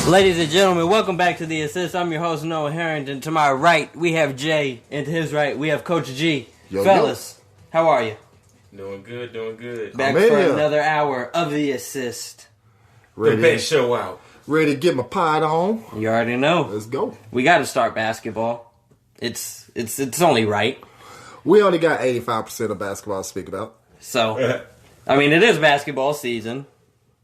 Ladies and gentlemen, welcome back to The Assist. I'm your host, Noah Harrington. To my right, we have Jay, and to his right, we have Coach G. Fellas, how are you? Doing good, doing good. Back for another hour of The Assist. The best show out. Ready to get my pod on? You already know. Let's go. We got to start basketball. It's only right. We only got 85% of basketball to speak about. So, I mean, it is basketball season.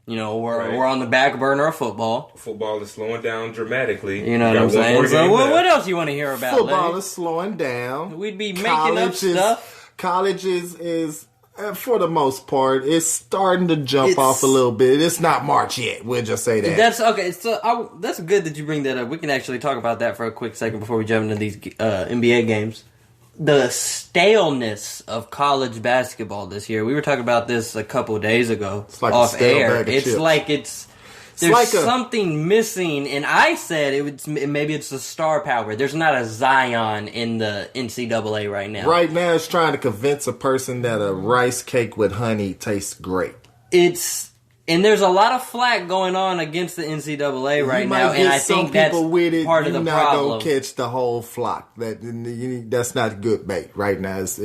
You know, we're on the back burner of football. Football is slowing down dramatically. You know what I'm saying? So what else you want to hear about? Football is slowing down. We'd be making up stuff. College is for the most part, it's starting to jump off a little bit. It's not March yet. We'll just say that. That's okay. So that's good that you bring that up. We can actually talk about that for a quick second before we jump into these NBA games. The staleness of college basketball this year. We were talking about this a couple days ago off air. There's something missing, and I said maybe it's the star power. There's not a Zion in the NCAA right now. Right now, it's trying to convince a person that a rice cake with honey tastes great. And there's a lot of flack going on against the NCAA right now, and I think that's part of the problem. You're not going to catch the whole flock. That's not good bait right now. It's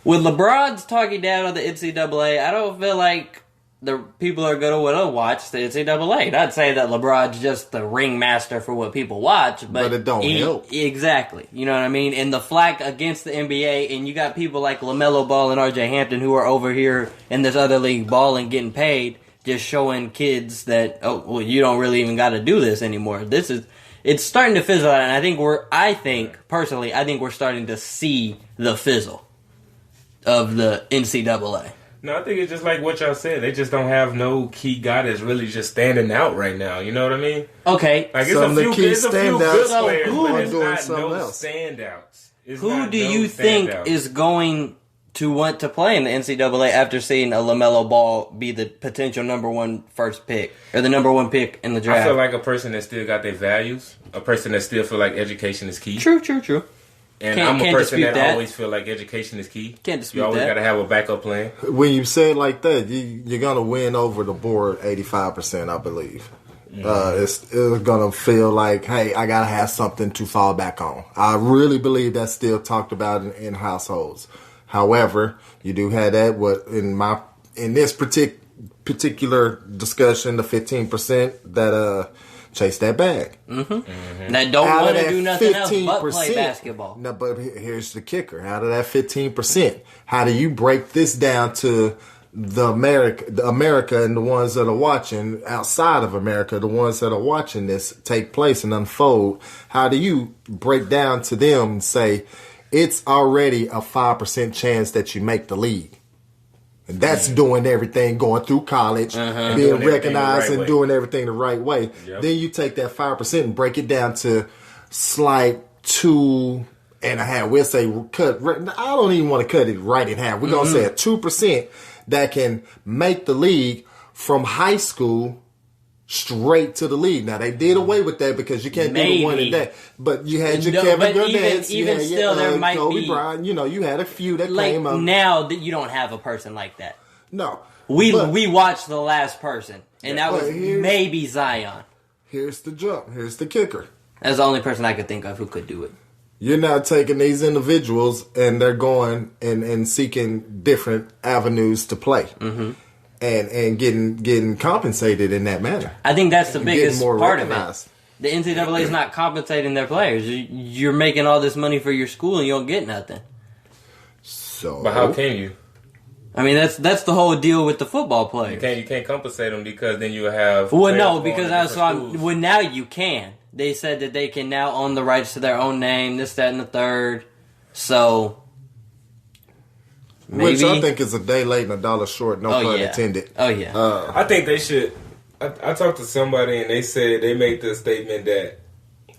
with LeBron's talking down on the NCAA, I don't feel like the people are going to want to watch the NCAA. Not saying that LeBron's just the ringmaster for what people watch, but it don't help. Exactly. You know what I mean? And the flack against the NBA, and you got people like LaMelo Ball and RJ Hampton who are over here in this other league balling, getting paid, just showing kids that, you don't really even got to do this anymore. It's starting to fizzle out, and I think personally, we're starting to see the fizzle of the NCAA. No, I think it's just like what y'all said. They just don't have no key guy that's really just standing out right now. You know what I mean? Okay. Like it's a few good players, but it's doing not something no else. Standouts. Who do you think is going to want to play in the NCAA after seeing a LaMelo Ball be the potential number one first pick or the number one pick in the draft? I feel like a person that still got their values, a person that still feel like education is key. True. And I'm a person that always feel like education is key. Can't dispute that. You always got to have a backup plan. When you say it like that, you're going to win over the board 85%, I believe. It's going to feel like, hey, I got to have something to fall back on. I really believe that's still talked about in households. However, you do have that. In this particular discussion, the 15% that chase that bag. Mm-hmm. That don't want to do nothing else but play basketball. No, but here's the kicker. Out of that 15%, how do you break this down to the America and the ones that are watching outside of America, the ones that are watching this take place and unfold? How do you break down to them and say, it's already a 5% chance that you make the league? And that's doing everything, going through college, being recognized and doing everything the right way. Yep. Then you take that 5% and break it down to slight 2.5. We'll say cut. I don't even want to cut it right in half. We're going to say a 2% that can make the league from high school straight to the league. Now, they did away with that because you can't do the one in that. But you had your Kevin Garnett's. Even still, there might Kobe be. Bryant. You had a few that came up. Now that you don't have a person like that. No. We watched the last person, and that was maybe Zion. Here's the jump. Here's the kicker. That's the only person I could think of who could do it. You're not taking these individuals, and they're going and seeking different avenues to play. Mm-hmm. And getting compensated in that manner. I think that's the biggest part of it. The NCAA is not compensating their players. You're making all this money for your school and you don't get nothing. But how can you? I mean, that's the whole deal with the football players. You can't compensate them because then you have. Well, no, because now you can. They said that they can now own the rights to their own name, this, that, and the third. So. Maybe. Which I think is a day late and a dollar short, no pun intended. Oh, yeah. I think they should. I talked to somebody and they said they made the statement that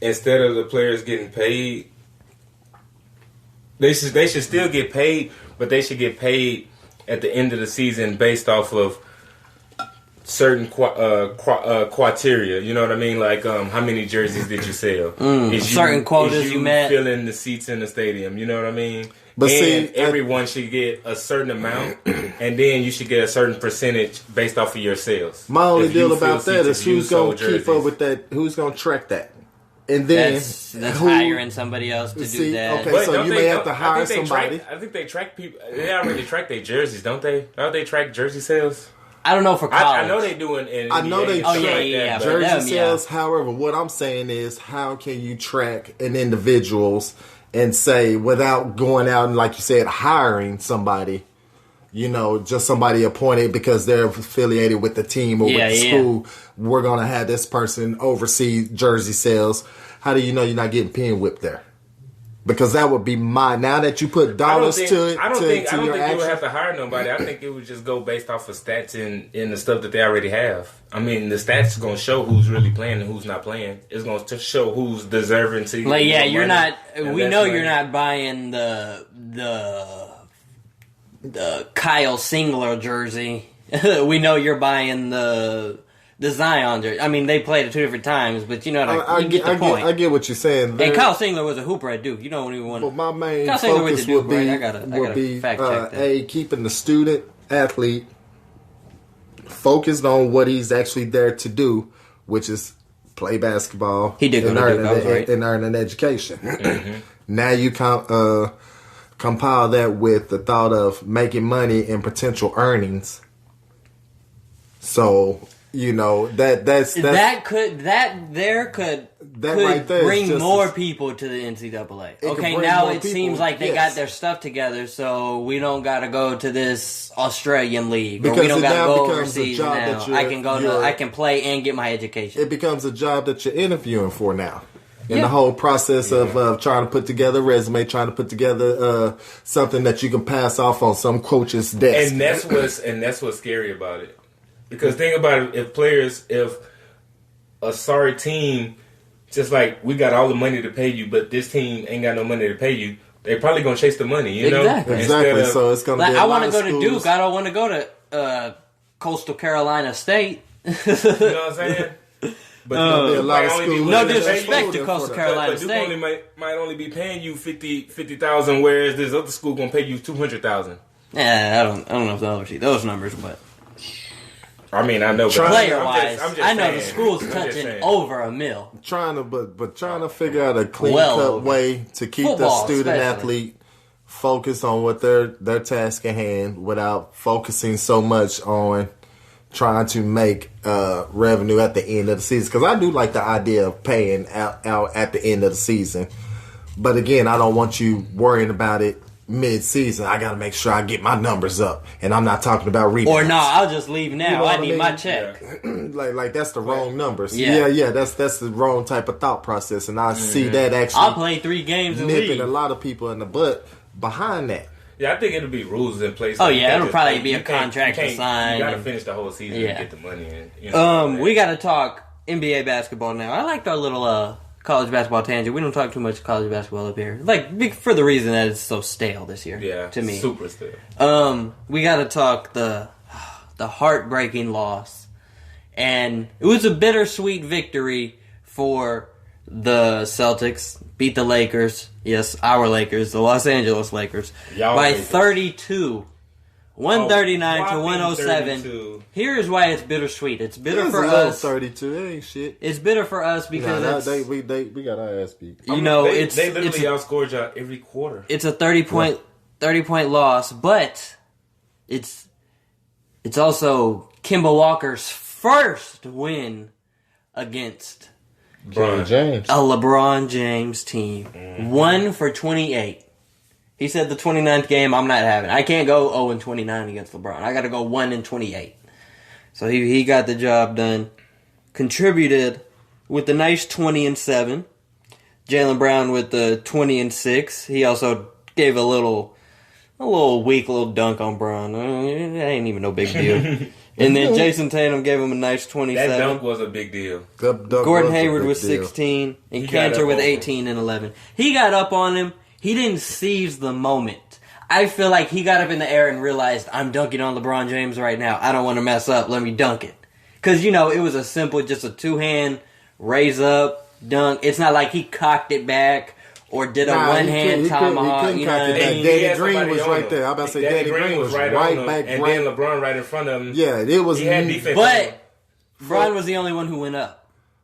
instead of the players getting paid, they should still get paid, but they should get paid at the end of the season based off of certain criteria. You know what I mean? Like how many jerseys did you sell? Certain quotas you met. Filling the seats in the stadium. You know what I mean? But and everyone should get a certain amount, and then you should get a certain percentage based off of your sales. My only deal about that is who's going to keep up with that, who's going to track that. And then that's hiring somebody else to do that. Okay, so you may have to hire somebody. I think they track people. They already track their jerseys, don't they? Don't they track jersey sales? I don't know for college. I know they do in I know they track jersey sales. However, what I'm saying is, how can you track an individual's and say, without going out and, like you said, hiring somebody, just somebody appointed because they're affiliated with the team or with the school, we're going to have this person oversee jersey sales. How do you know you're not getting pin whipped there? Because that would be now that you put dollars to it. I don't think you would have to hire nobody. I think it would just go based off of stats in the stuff that they already have. I mean, the stats are going to show who's really playing and who's not playing. It's going to show who's deserving to. Like, you're not. We know you're not buying the Kyle Singler jersey. We know you're buying the Zion jersey. I mean, they played it 2 different times, but you get the point. I get what you're saying. And Kyle Singler was a hooper at Duke. You don't even want to. Well, my main focus would be fact check that. Keeping the student athlete focused on what he's actually there to do, which is play basketball. He did and earn an education. Mm-hmm. Now you compile that with the thought of making money and potential earnings. So that could bring more people to the NCAA. Okay, now it seems like they got their stuff together, so we don't got to go to this Australian league, or we don't got to go overseas now. I can play and get my education. It becomes a job that you're interviewing for now. In the whole process of trying to put together a resume, trying to put together something that you can pass off on some coach's desk, and that's what's scary about it. Because think about it, if a sorry team, just like we got all the money to pay you, but this team ain't got no money to pay you, they probably gonna chase the money, you know? Exactly. So it's gonna be I want to go to Duke. I don't want to go to Coastal Carolina State. You know what I'm saying? But a lot of schools. No disrespect to Coastal Carolina State. Duke might only be paying you $50,000, whereas this other school gonna pay you $200,000. Yeah, I don't know if they'll ever see those numbers, but. I mean, I know. Player-wise, I know the school's touching over $1 million. Trying to figure out a clean-cut way to keep the student athlete focused on what their task at hand without focusing so much on trying to make revenue at the end of the season. Because I do like the idea of paying out at the end of the season. But again, I don't want you worrying about it mid-season. I got to make sure I get my numbers up, and I'm not talking about rebounds. Or no, I'll just leave now. I need my check. Like that's the wrong numbers. Yeah. That's the wrong type of thought process, and I see that actually. I'll play 3 games nipping a lot of people in the butt behind that. Yeah, I think it'll be rules in place. It'll probably be a contract to sign. You got to finish the whole season and get the money in. We got to talk NBA basketball now. I liked our little college basketball tangent. We don't talk too much college basketball up here. Like, for the reason that it's so stale this year. Yeah, to me. Super stale. We got to talk the heartbreaking loss. And it was a bittersweet victory for the Celtics. Beat the Lakers. Yes, our Lakers. The Los Angeles Lakers. By 32. 139 to 107. 32. Here is why it's bittersweet. It's bitter for us. 32 ain't shit. It's bitter for us because we got our ass beat. They literally outscored y'all every quarter. It's a 30 point loss, but it's also Kemba Walker's first win against James. A LeBron James team. 1 for 28. He said the 29th game, I'm not having it. I can't go 0-29 against LeBron. I got to go 1-28. So he got the job done. Contributed with the nice 20-7. Jaylen Brown with the 20-6. He also gave a little weak little dunk on Brown. It ain't even no big deal. And then Jason Tatum gave him a nice 27. That dunk was a big deal. Gordon Hayward was 16. And Cantor with 18 and 11. He got up on him. He didn't seize the moment. I feel like he got up in the air and realized, I'm dunking on LeBron James right now. I don't want to mess up. Let me dunk it. Because, it was a simple, just a 2-hand, raise up, dunk. It's not like he cocked it back or did a one-hand tomahawk. You know what I mean? Danny Green was right there. I'm about to say Danny Green was right back. And then LeBron right in front of him. Yeah, it was. He had defense. But Bron was the only one who went up.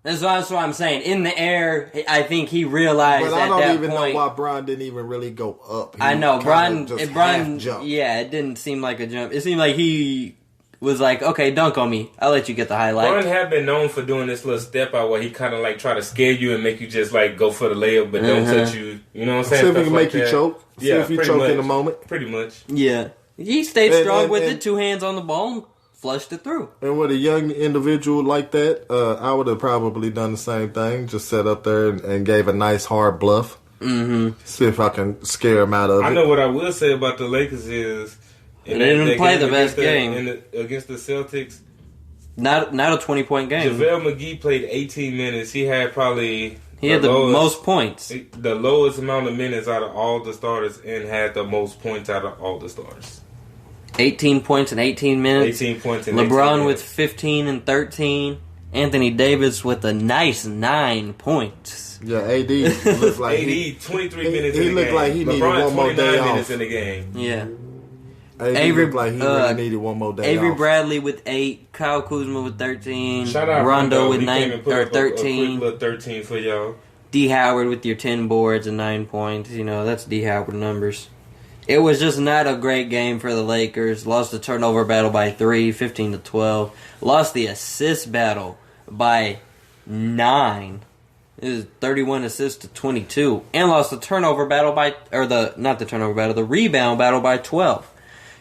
That's what I'm saying. In the air, I think he realized. But I don't even know why Bron didn't even really go up. I know Bron. Yeah, it didn't seem like a jump. It seemed like he was like, "Okay, dunk on me. I'll let you get the highlight." Bron have been known for doing this little step out where he kind of like try to scare you and make you just like go for the layup, but don't touch you. You know what I'm saying? See if he can make you choke. See if you choke in a moment. Pretty much. Yeah, he stayed strong with it. 2 hands on the ball. Flushed it through. And with a young individual like that, I would have probably done the same thing. Just sat up there and gave a nice hard bluff. Mm-hmm. See if I can scare him out of it. I know what I will say about the Lakers is they didn't play the best game against the Celtics. Not a 20-point game. JaVale McGee played 18 minutes. He had probably the most points. The lowest amount of minutes out of all the starters, and had the most points out of all the starters. 18 points in 18 minutes. 18 points in LeBron 18 minutes. with 15 and 13. Anthony Davis with a nice 9 points. Yeah, AD looked like AD 23 minutes. He looked like he needed one more day off. Minutes in the game. Yeah. AD looked like he really needed one more day Avery off. Bradley with 8. Kyle Kuzma with 13. Shout out Rondo with He 9 came and put or up 13. A quick little 13 for y'all. D Howard with your 10 boards and 9 points. You know, that's D Howard numbers. It was just not a great game for the Lakers. Lost the turnover battle by 3, 15-12. Lost the assist battle by 9. It was 31 assists to 22. And lost the turnover battle the rebound battle by 12.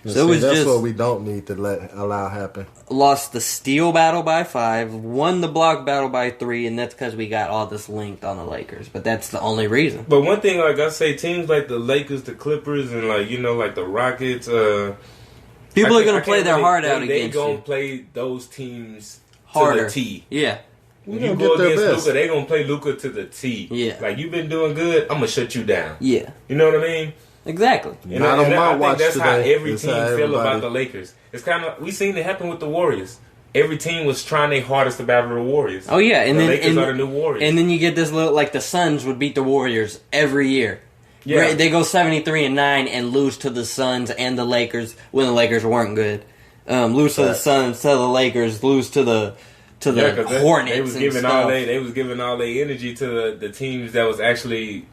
So that's what we don't need to allow happen. Lost the steal battle by 5, won the block battle by 3, and that's because we got all this linked on the Lakers. But that's the only reason. But one thing, like I say, teams like the Lakers, the Clippers, and like like the Rockets. People are gonna play their heart out against you. They gonna play those teams harder. To the T. Yeah. When you go against Luka, they gonna play Luka to the T. Yeah. Like, you've been doing good, I'm gonna shut you down. Yeah. You know what I mean? Exactly. And I think that's how every team feel about the Lakers. It's kind of, we seen it happen with the Warriors. Every team was trying their hardest to battle the Warriors. Oh yeah, and the then Lakers are the new Warriors. And then you get this little, like the Suns would beat the Warriors every year. Yeah, right? They go 73-9 and lose to the Suns and the Lakers when the Lakers weren't good. Lose to the Suns, to the Lakers, lose to the Hornets. They was giving all their energy to the teams that was actually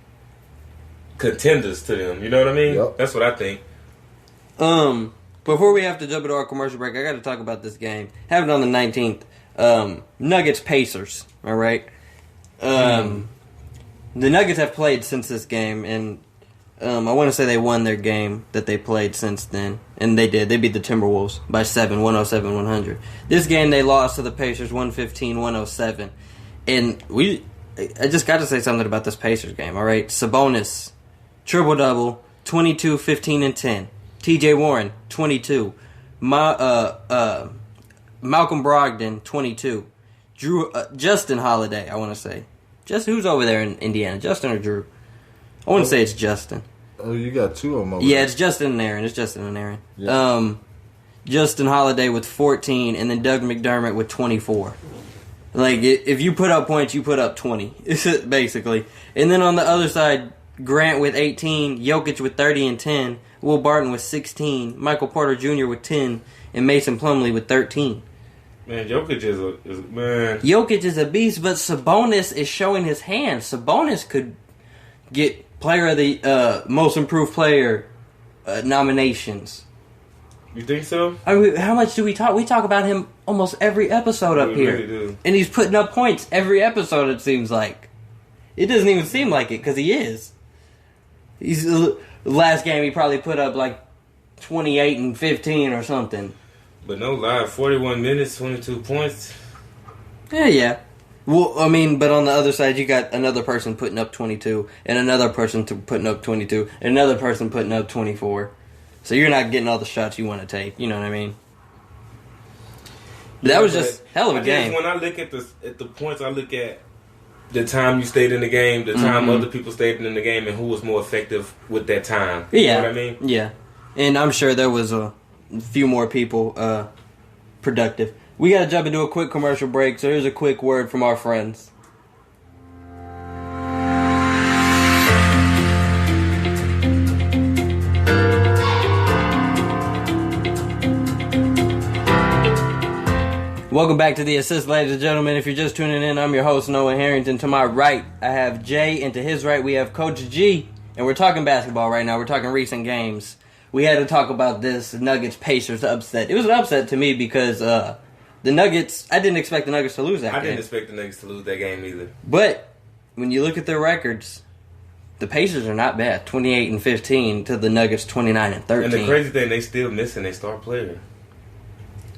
contenders to them. You know what I mean? Yep. That's what I think. Before we have to jump into our commercial break, I got to talk about this game. Happened on the 19th. Nuggets Pacers. All right. The Nuggets have played since this game, and I want to say they won their game that they played since then, and they did. They beat the Timberwolves by 7, 107-100. This game they lost to the Pacers 115-107, and I just got to say something about this Pacers game. All right, Sabonis triple double, 22, 15, and 10. T.J. Warren 22, Malcolm Brogdon 22, Justin Holiday. I want to say. Who's over there in Indiana? Justin or Drew? I want to say it's Justin. Oh, you got 2 of them over there. there. It's Justin and Aaron. It's Justin and Aaron. Yeah. Justin Holiday with 14, and then Doug McDermott with 24. Like, if you put up points, you put up 20, basically. And then on the other side, Grant with 18, Jokic with 30 and 10, Will Barton with 16, Michael Porter Jr. with 10, and Mason Plumlee with 13. Man, Jokic is man. Jokic is a beast, but Sabonis is showing his hand. Sabonis could get player of the most improved player nominations. You think so? I mean, how much do we talk? We talk about him almost every episode up here. Really do. And he's putting up points every episode, it seems like. It doesn't even seem like it, because he is. Last game, he probably put up like 28 and 15 or something. But no lie, 41 minutes, 22 points. Yeah. Well, I mean, but on the other side, you got another person putting up 22, and another person putting up 22, and another person putting up 24. So you're not getting all the shots you want to take. You know what I mean? But that was just hell of a game. When I look at the points, I look at the time you stayed in the game, the time other people stayed in the game, and who was more effective with that time. You know what I mean? Yeah. And I'm sure there was a few more people productive. We got to jump into a quick commercial break, so here's a quick word from our friends. Welcome back to The Assist, ladies and gentlemen. If you're just tuning in, I'm your host, Noah Harrington. To my right, I have Jay, and to his right, we have Coach G. And we're talking basketball right now. We're talking recent games. We had to talk about this Nuggets-Pacers upset. It was an upset to me because the Nuggets, I didn't expect the Nuggets to lose that game. I didn't expect the Nuggets to lose that game either. But when you look at their records, the Pacers are not bad. 28-15 to the Nuggets 29-13. And the crazy thing, they still missing their star player.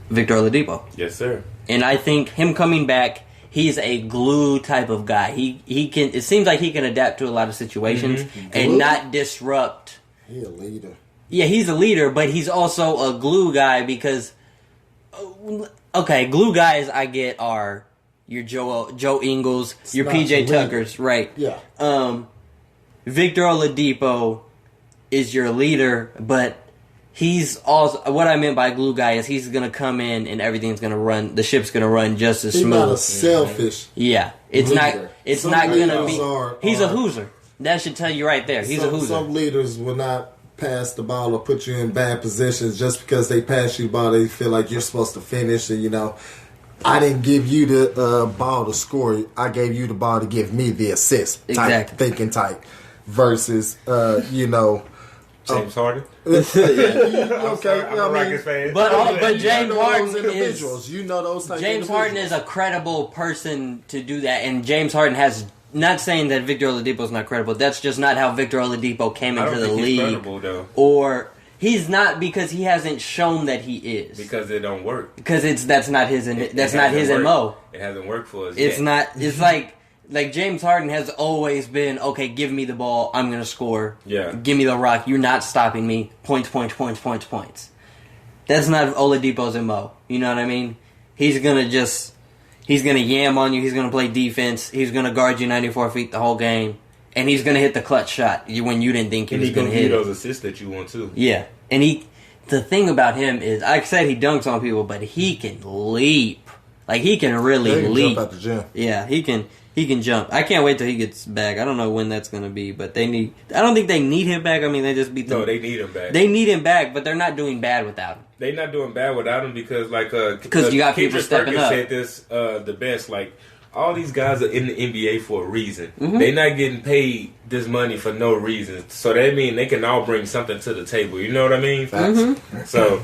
Victor Oladipo. Yes, sir. And I think him coming back, he's a glue type of guy. He can. It seems like he can adapt to a lot of situations and not disrupt. He's a leader. Yeah, he's a leader, but he's also a glue guy because, okay, glue guys I get are your Joe Ingles, your PJ Tuckers, right? Yeah. Victor Oladipo is your leader, but he's also, what I meant by glue guy is he's going to come in and everything's going to run, the ship's going to run just as smooth. He's not a selfish Yeah. It's leader. It's not going to be, he's a are- hooser. That should tell you right there. He's a hooser. Some leaders will not pass the ball or put you in bad positions just because they pass you the ball. They feel like you're supposed to finish, and I didn't give you the ball to score. I gave you the ball to give me the assist. Exactly. Thinking type. Versus, James Harden. okay, I'm a Rockets fan. But James Harden those individuals. Those type James Harden is a credible person to do that, and James Harden has. Not saying that Victor Oladipo is not credible. That's just not how Victor Oladipo came into the league. He's credible, though. Or he's not because he hasn't shown that he is. Because it don't work. Because that's not his. That's not his MO. It hasn't worked for us. It's yet. not. It's like James Harden has always been, okay, give me the ball, I'm going to score. Yeah. Give me the rock, you're not stopping me. Points. That's not Oladipo's MO. You know what I mean? He's going to yam on you, he's going to play defense, he's going to guard you 94 feet the whole game, and he's going to hit the clutch shot when you didn't think he was going to hit it. He's going to give those assists that you want too. Yeah. And the thing about him is, I said he dunks on people, but he can leap. Like, he can really leap. Jump out the gym. Yeah, he can jump. I can't wait till he gets back. I don't know when that's going to be, but I don't think they need him back. I mean, they just beat them. No, they need him back. They need him back, but they're not doing bad without him. They're not doing bad without him because, you got people stepping up. said this the best. Like, all these guys are in the NBA for a reason. Mm-hmm. They're not getting paid this money for no reason. So that means they can all bring something to the table. You know what I mean? Mm-hmm. So,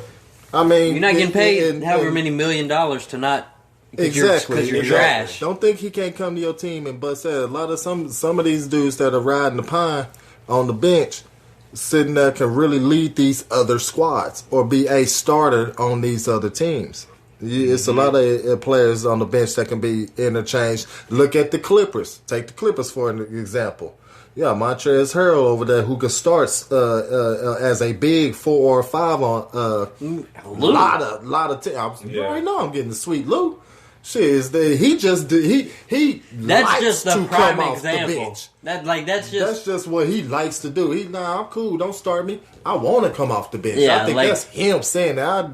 I mean, you're not getting paid however many $1 million to not. Exactly. Because you're trash. Don't think he can't come to your team and bust that. A lot of some of these dudes that are riding the pine on the bench, sitting there, can really lead these other squads or be a starter on these other teams. It's a lot of players on the bench that can be interchanged. Look at the Clippers. Take the Clippers for an example. Yeah, Montrezl Harrell over there who can start as a big 4 or 5 on a lot of teams. Right now I'm getting the sweet Lou. Shit, he that's just the prime off example. The bench. That's just what he likes to do. I'm cool. Don't start me. I want to come off the bench. Yeah, I think that's him saying that.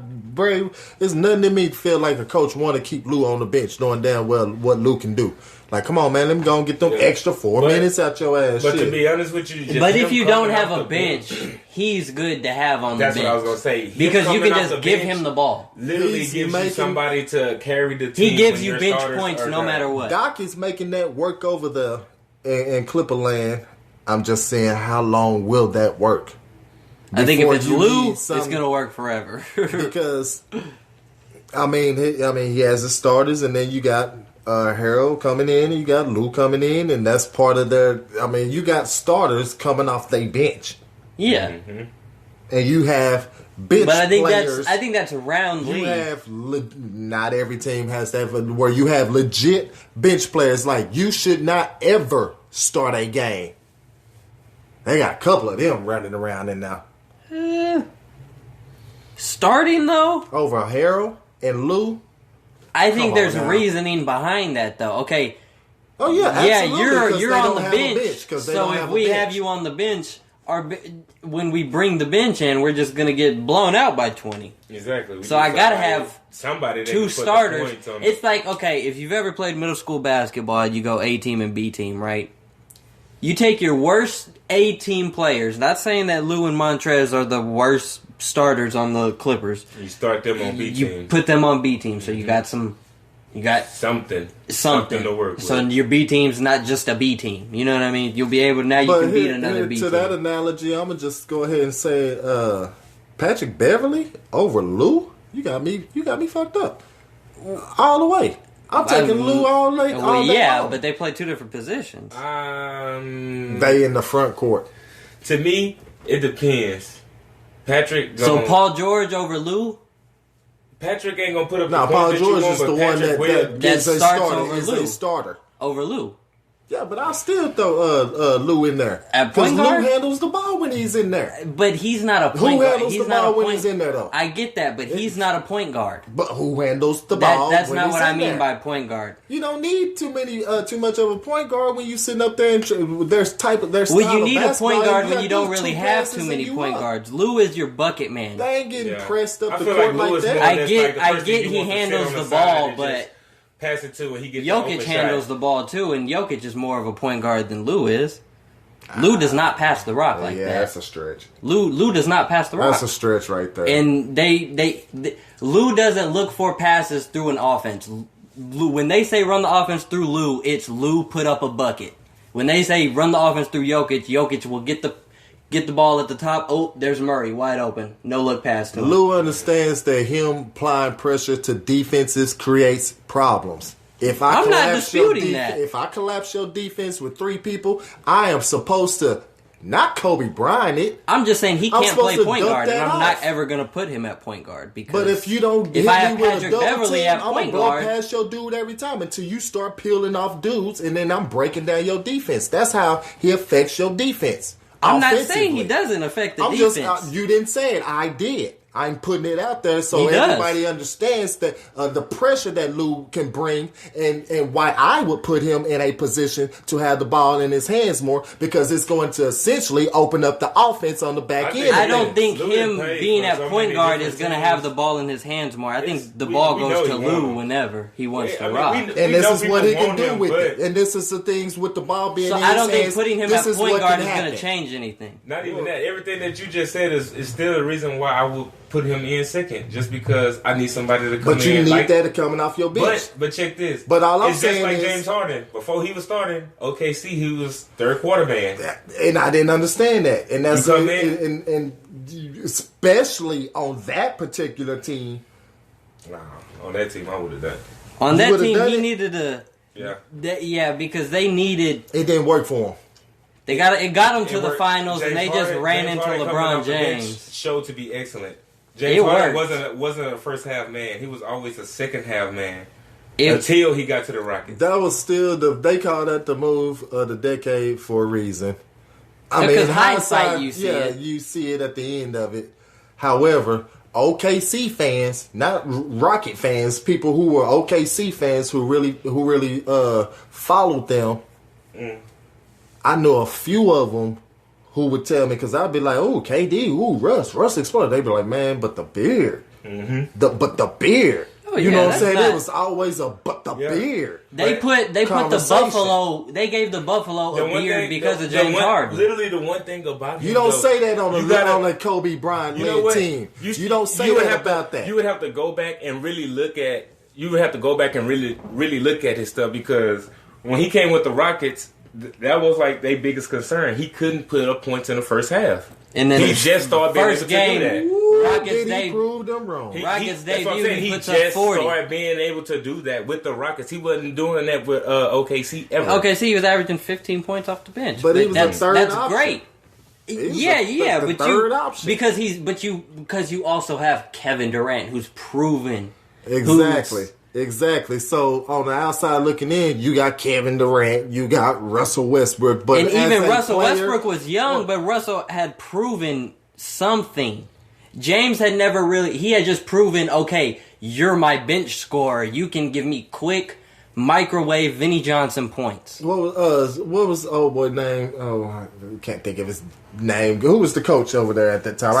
There's nothing in me to feel like a coach want to keep Lou on the bench, knowing damn well what Lou can do. Like, come on, man, let me go and get them extra 4 minutes out your ass. But to be honest with you, but if you don't have a bench, he's good to have on the bench. That's what I was gonna say. Because you can just give him the ball. Literally gives you somebody to carry the team. He gives you bench points no matter what. Doc is making that work over there in Clipperland. I'm just saying, how long will that work? I think if it's Lou, it's gonna work forever. Because I mean, he has his starters, and then you got Harold coming in, and you got Lou coming in, and that's part of their. I mean, you got starters coming off their bench. Yeah, and you have bench players. I think that's around league. You have not every team has that, but where you have legit bench players. Like, you should not ever start a game. They got a couple of them running around in now. Starting though over Harold and Lou. I think there's reasoning behind that, though. Okay. Oh yeah, absolutely. You're on the bench. So if we have you on the bench, when we bring the bench in, we're just gonna get blown out by 20. Exactly. So I gotta have somebody that 2 starters. It's like, okay, if you've ever played middle school basketball, you go A team and B team, right? You take your worst A team players. Not saying that Lou and Montrez are the worst starters on the Clippers. You start them on B team. You put them on B team, so you got some You got something to work with. So your B team's not just a B team. You know what I mean? You'll be able now. You can beat another B team. To that analogy, I'm gonna just go ahead and say Patrick Beverly over Lou. You got me fucked up all the way. I'm taking Lou all day. Yeah, but they play two different positions. They in the front court. To me, it depends. Patrick. So Paul George over Lou. Patrick ain't gonna put up. Paul George is the one that starts a starter over Lou. Yeah, but I'll still throw Lou in there. At point guard? Lou handles the ball when he's in there. But he's not a point guard. Who handles the ball when he's in there, though? I get that, but he's not a point guard. But who handles the ball That's when not he's what I in mean there? by point guard. You don't need too much of a point guard when you sitting up there and there's Well, you need a point guard when you don't really have too many point guards. Lou is your bucket man. They ain't getting pressed up the court like that. I get he handles the ball, but pass it to when he gets Jokic handles the ball too, and Jokic is more of a point guard than Lou is. Lou does not pass the rock like that. Yeah, that's a stretch. Lou does not pass the rock. That's a stretch right there. And Lou doesn't look for passes through an offense. When they say run the offense through Lou, it's Lou put up a bucket. When they say run the offense through Jokic, Jokic will get the ball at the top. Oh, there's Murray wide open. No look pass to him. Lou understands that him applying pressure to defenses creates problems. I'm not disputing that. If I collapse your defense with three people, I am supposed to not Kobe Bryant it. I'm just saying he can't play point guard, and I'm off. not ever going to put him at point guard because. But if you don't if hit I me have with Patrick a double Beverly team, at I'm point gonna blow guard past your dude every time until you start peeling off dudes, and then I'm breaking down your defense. That's how he affects your defense. I'm not saying he doesn't affect the defense. You didn't say it. I did. I'm putting it out there so everybody understands that the pressure that Lou can bring and why I would put him in a position to have the ball in his hands more because it's going to essentially open up the offense on the back end. I don't think him being at point guard is going to have the ball in his hands more. I think the ball goes to Lou whenever he wants to rock. And this is what he can do with it. And this is the things with the ball being in his hands. So I don't think putting him at point guard is going to change anything. Not even that. Everything that you just said is still the reason why I would put him in second, just because I need somebody to come in. But you need that coming off your bench. But check this. But all I'm it's saying just like is, James Harden. Before he was starting OKC, he was third quarter man, and I didn't understand that. And that's and especially on that particular team. Nah, on that team, I would have done. On that team, he needed a because they needed. It didn't work for him. It got him to the finals, and they just ran into LeBron James. Showed to be excellent. James Harden wasn't a first half man. He was always a second half man until he got to the Rockets. That was still they call that the move of the decade for a reason. I mean, in hindsight, you see it. You see it at the end of it. However, OKC fans, not Rocket fans, people who were OKC fans who really followed them. I know a few of them who would tell me, because I'd be like, "Oh, KD, ooh, Russ exploded." They'd be like, "Man, but the beard, but the beard." Oh, you know what I'm saying? It was always a beard. They put the Buffalo. They gave the Buffalo a beard because of James Harden. Literally, the one thing about him, you don't say that on a Kobe Bryant led team. You don't say that about that. You would have to go back and really look at. You would have to go back and really look at his stuff, because when he came with the Rockets, that was like their biggest concern. He couldn't put up points in the first half. And then he just started being able to do that. Rockets proved them wrong. Rockets debut, he just started being able to do that with the Rockets. He wasn't doing that with OKC ever. OKC, he was averaging 15 points off the bench. But he was the third option. That's great. The third option. Because you also have Kevin Durant, who's proven. Exactly. So on the outside looking in, you got Kevin Durant, you got Russell Westbrook, but and even Russell Westbrook was young, but Russell had proven something. James had never really. He had just proven, okay, you're my bench scorer. You can give me quick microwave Vinnie Johnson points. What was old boy name? Oh, I can't think of his name. Who was the coach over there at that time?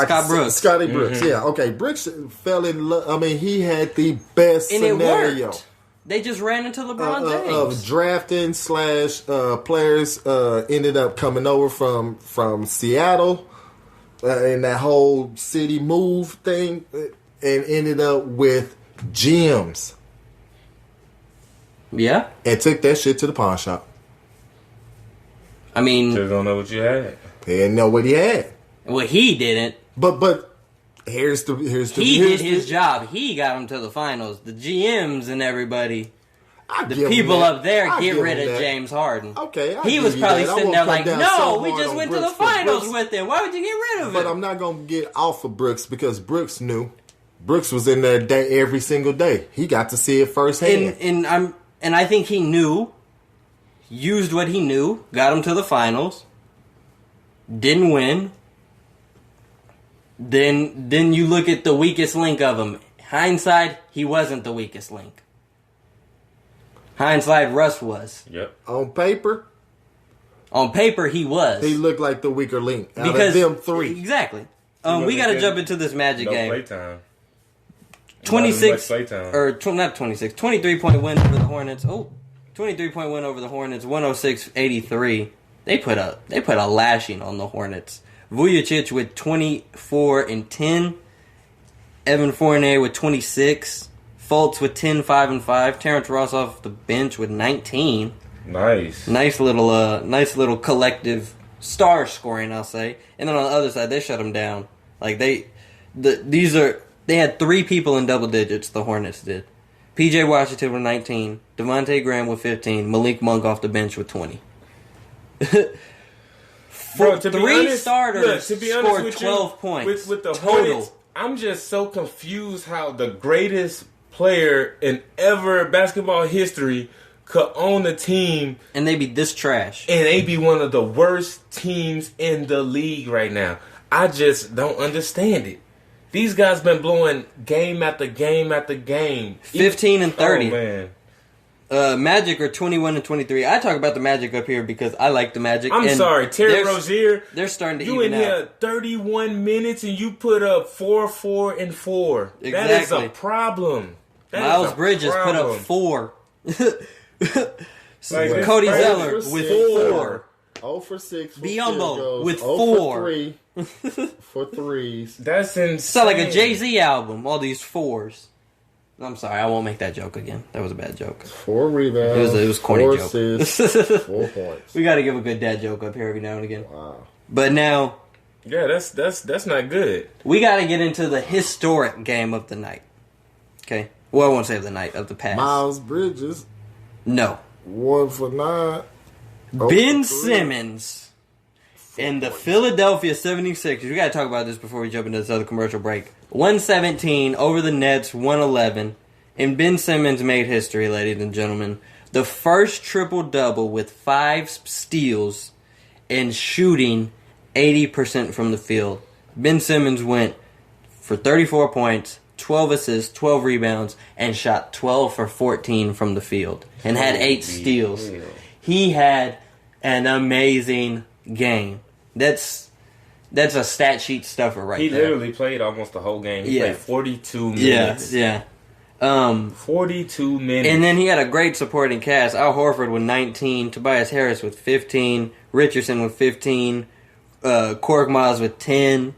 Scotty Brooks. Yeah. Okay. Brooks fell in love. I mean, he had the best scenario. It worked. They just ran into LeBron James. Of drafting / players ended up coming over from Seattle and that whole city move thing, and ended up with gyms. Yeah. and took that shit to the pawn shop. I mean, Just don't know what you had. He didn't know what he had. well, he didn't. But here's the He did his job. He got him to the finals. The GMs and everybody, the people up there, get rid of James Harden. Okay, he was probably sitting there like, no, we hard just on went to the Brooks, but finals Brooks- with him. Why would you get rid of him? But I'm not gonna get off of Brooks because Brooks knew. Brooks was in there every single day. He got to see it firsthand. And I think he knew, used what he knew, got him to the finals, didn't win. Then you look at the weakest link of him. Hindsight, he wasn't the weakest link. Hindsight, Russ was. Yep. On paper, He was. he looked like the weaker link out because of them three. Exactly. We got to jump into this Magic No game. playtime. 26 Not as much playtime. or not 26. 23-point win over the Hornets. 23-point win over the Hornets. 106-83. They put a lashing on the Hornets. Vujacic with 24 and 10. Evan Fournier with 26. Fultz with 10, 5 and 5. Terrence Ross off the bench with 19. Nice. Nice little collective star scoring, I'll say. And then on the other side, they shut them down. Like they had 3 people in double digits. The Hornets did. P.J. Washington with 19. Devontae Graham with 15. Malik Monk off the bench with 20. Bro, to be honest, starters to be honest scored with 12 you, points with the total. Hornets, I'm just so confused how the greatest player in ever basketball history could own a team And they be this trash. and they be one of the worst teams in the league right now. I just don't understand it. These guys been blowing game after game after game. 15 and 30. Oh, man. Magic are 21 and 23. I talk about the Magic up here because I like the Magic. I'm and sorry, Terry Rozier. They're starting to You even in out. here 31 minutes and you put up 4, 4, and 4. That is Exactly. a problem. That is Miles a Bridges put problem. up 4. Like, Cody it's Zeller crazy. with 4. 0 for 6. Biombo with 0 4. for 3 for threes. That's insane. Sound like a Jay-Z album, all these 4s. I'm sorry, I won't make that joke again. That was a bad joke. 4 rebounds. It was a corny 4 joke. assists, 4 points. We got to give a good dad joke up here every now and again. Wow. But now, Yeah, that's not good. we got to get into the historic game of the night. Okay? Well, I won't say of the night, of the past. Miles Bridges, No. 1 for 9. Ben Simmons and the Philadelphia 76ers. We got to talk about this before we jump into this other commercial break. 117 over the Nets, 111. And Ben Simmons made history, ladies and gentlemen. The first triple-double with 5 steals and shooting 80% from the field. Ben Simmons went for 34 points, 12 assists, 12 rebounds, and shot 12 for 14 from the field. And had 8 steals. He had an amazing game. That's a stat sheet stuffer right He there. literally played almost the whole game. He Yeah. played 42 minutes. Yeah. 42 minutes. And then he had a great supporting cast. Al Horford with 19, Tobias Harris with 15, Richardson with 15, Cork Miles with 10.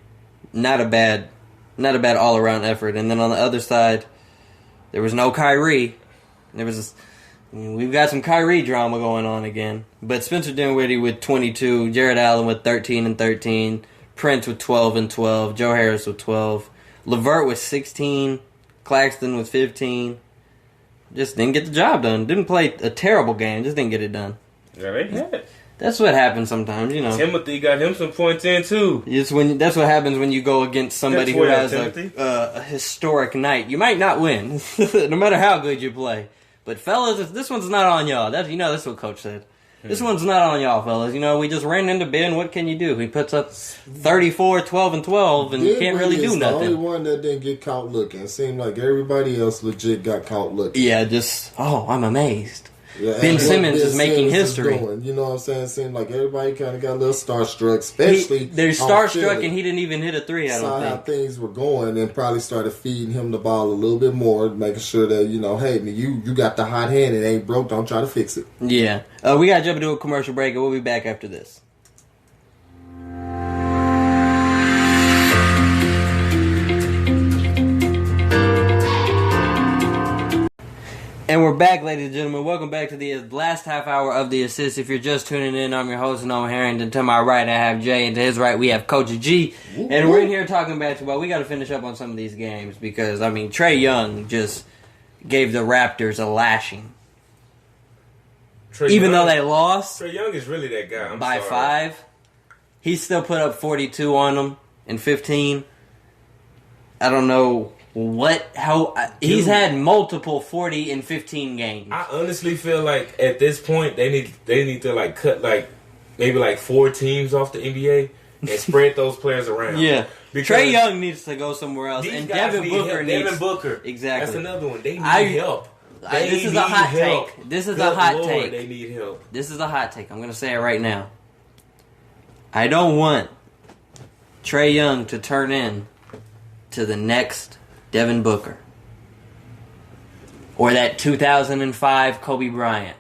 Not a bad all around effort. And then on the other side, there was no Kyrie. We've got some Kyrie drama going on again. But Spencer Dinwiddie with 22, Jared Allen with 13 and 13, Prince with 12 and 12, Joe Harris with 12, LeVert with 16, Claxton with 15. Just didn't get the job done. Didn't play a terrible game. Just didn't get it done. Yeah, they had. That's what happens sometimes, you know. Timothy got him some points in too. That's what happens when you go against somebody who 12, has Timothy. a historic night. You might not win, no matter how good you play. But fellas, this one's not on y'all. That's what Coach said. This one's not on y'all, fellas. We just ran into Ben. What can you do? He puts up 34, 12, and 12, and you can't really do the only nothing. one that didn't get caught looking. It seemed like everybody else legit got caught looking. Yeah, I'm amazed. Yeah, Ben and Simmons what is making Simmons is history. doing, you know what I'm saying? It seemed like everybody kind of got a little starstruck, especially They're on starstruck, Philly. and he didn't even hit a 3, I Saw don't how think. things were going and probably started feeding him the ball a little bit more, making sure that, hey, you got the hot hand. It ain't broke. Don't try to fix it. Yeah. We got to jump into a commercial break, and we'll be back after this. And we're back, ladies and gentlemen. Welcome back to the last half hour of The Assist. If you're just tuning in, I'm your host, Noah Harrington. To my right, I have Jay, and to his right, we have Coach G. And we're in here talking basketball. We got to finish up on some of these games because, I mean, Trae Young just gave the Raptors a lashing. Even though they lost Trae Young is really that guy. by 5, he still put up 42 on them in 15. I don't know he's had multiple 40 and 15 games. I honestly feel like at this point they need to like cut like maybe like 4 teams off the NBA and spread those players around. Yeah, because Trae Young needs to go somewhere else, and Devin Booker needs. Devin Booker, exactly. That's another one. They need help. This is a hot take. This is a hot take. They need help. This is a hot take. I'm going to say it right now. I don't want Trae Young to turn in to the next Devin Booker. Or that 2005 Kobe Bryant.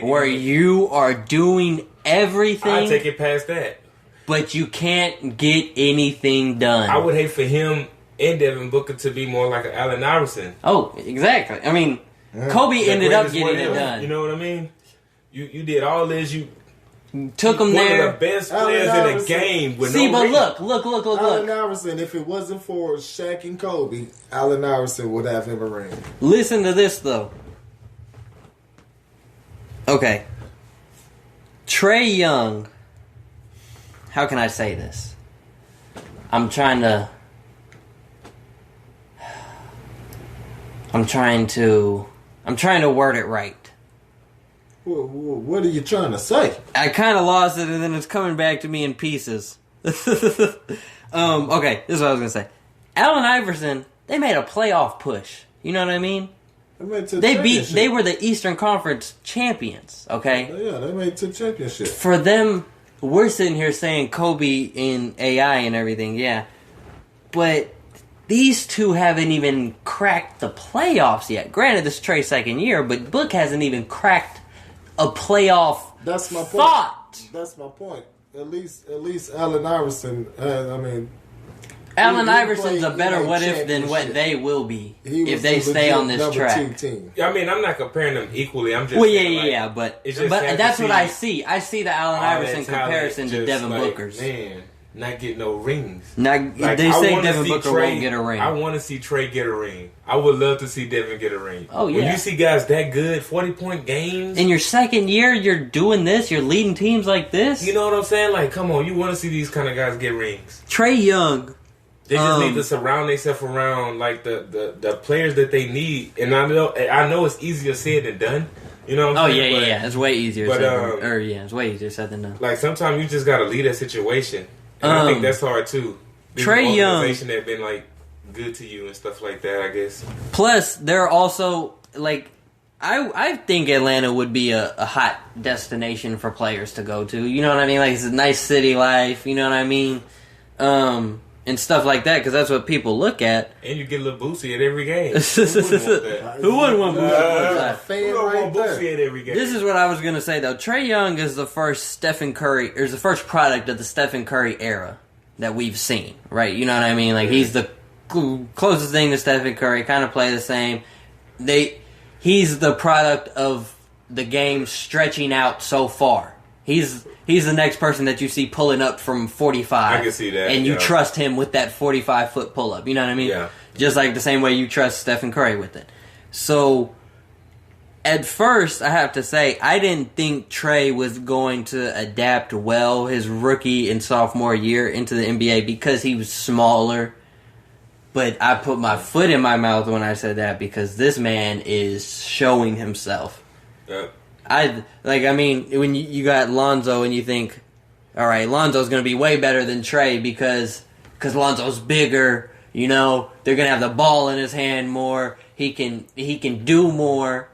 Where you are doing everything. I take it past that. But you can't get anything done. I would hate for him and Devin Booker to be more like an Allen Iverson. Oh, exactly. I mean, Kobe ended up getting it done. You know what I mean? You did all this. You took him there. One of the best players in the game. With See, no but ring. look. Allen Iverson, if it wasn't for Shaq and Kobe, Allen Iverson would have him a ring. Listen to this, though. Okay. Trae Young. How can I say this? I'm trying to word it right. What are you trying to say? I kind of lost it, and then it's coming back to me in pieces. Okay, this is what I was going to say. Allen Iverson, they made a playoff push. You know what I mean? They were the Eastern Conference champions, okay? Yeah, they made it to the championship. For them, we're sitting here saying Kobe and AI and everything, yeah. But these two haven't even cracked the playoffs yet. Granted, this is Trae's second year, but Book hasn't even cracked a playoff That's my thought. point. That's my point. At least Allen Iverson. Allen Iverson's a better what if than what they will be if they stay on this track. I mean, I'm not comparing them equally. I'm just but that's what I see. I see the Allen Iverson comparison to Devin Booker's. Man, not getting no rings. They say Devin Booker won't get a ring. I want to see Trae get a ring. I would love to see Devin get a ring. Oh, yeah. When you see guys that good, 40-point games. In your second year, you're doing this? You're leading teams like this? You know what I'm saying? Like, come on. You want to see these kind of guys get rings. Trae Young. They just need to surround themselves around, like, the players that they need. And I know it's easier said than done. You know what I'm saying? Yeah. It's way easier it's way easier said than done. Like, sometimes you just got to lead that situation. And I think that's hard, too. Trae Young. Organization that been, like, good to you and stuff like that, I guess. Plus, they're also, like, I think Atlanta would be a hot destination for players to go to. You know what I mean? Like, it's a nice city life. You know what I mean? And stuff like that, because that's what people look at. And you get a little Boosie at every game. Who wouldn't want Boosie? Who don't want Boosie at every game? This is what I was going to say, though. Trae Young is the first Stephen Curry, or is the first product of the Stephen Curry era that we've seen, right? You know what I mean? Like, he's the closest thing to Stephen Curry, kind of play the same. He's the product of the game stretching out so far. He's the next person that you see pulling up from 45. I can see that. And you trust him with that 45-foot pull-up. You know what I mean? Yeah. Just like the same way you trust Stephen Curry with it. So, at first, I have to say, I didn't think Trae was going to adapt well his rookie and sophomore year into the NBA because he was smaller. But I put my foot in my mouth when I said that because this man is showing himself. Yeah. When you got Lonzo and you think, all right, Lonzo's going to be way better than Trae because Lonzo's bigger, you know, they're going to have the ball in his hand more, he can do more.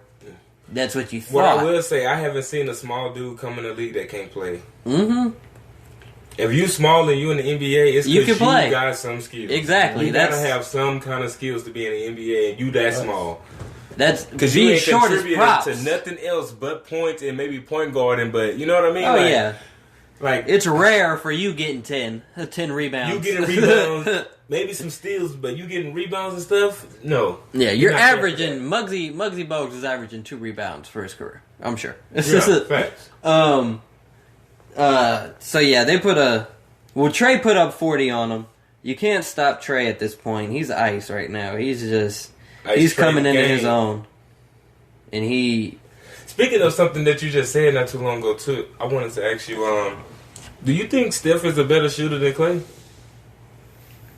That's what you thought. What I will say, I haven't seen a small dude come in the league that can't play. Mm-hmm. If you small and you in the NBA, it's because you got some skills. Exactly. You gotta have some kind of skills to be in the NBA, and you that small. That's because you ain't contributed to nothing else but points and maybe point guarding. But you know what I mean? Oh, yeah. Like It's rare for you getting 10 rebounds. you getting rebounds, maybe some steals, but you getting rebounds and stuff. No. Yeah, you're not averaging Muggsy Bogues is averaging 2 rebounds for his career. I'm sure. Facts. So yeah, they put Trae put up 40 on him. You can't stop Trae at this point. He's ice right now. He's coming into his own. And Speaking of something that you just said not too long ago too, I wanted to ask you, do you think Steph is a better shooter than Klay?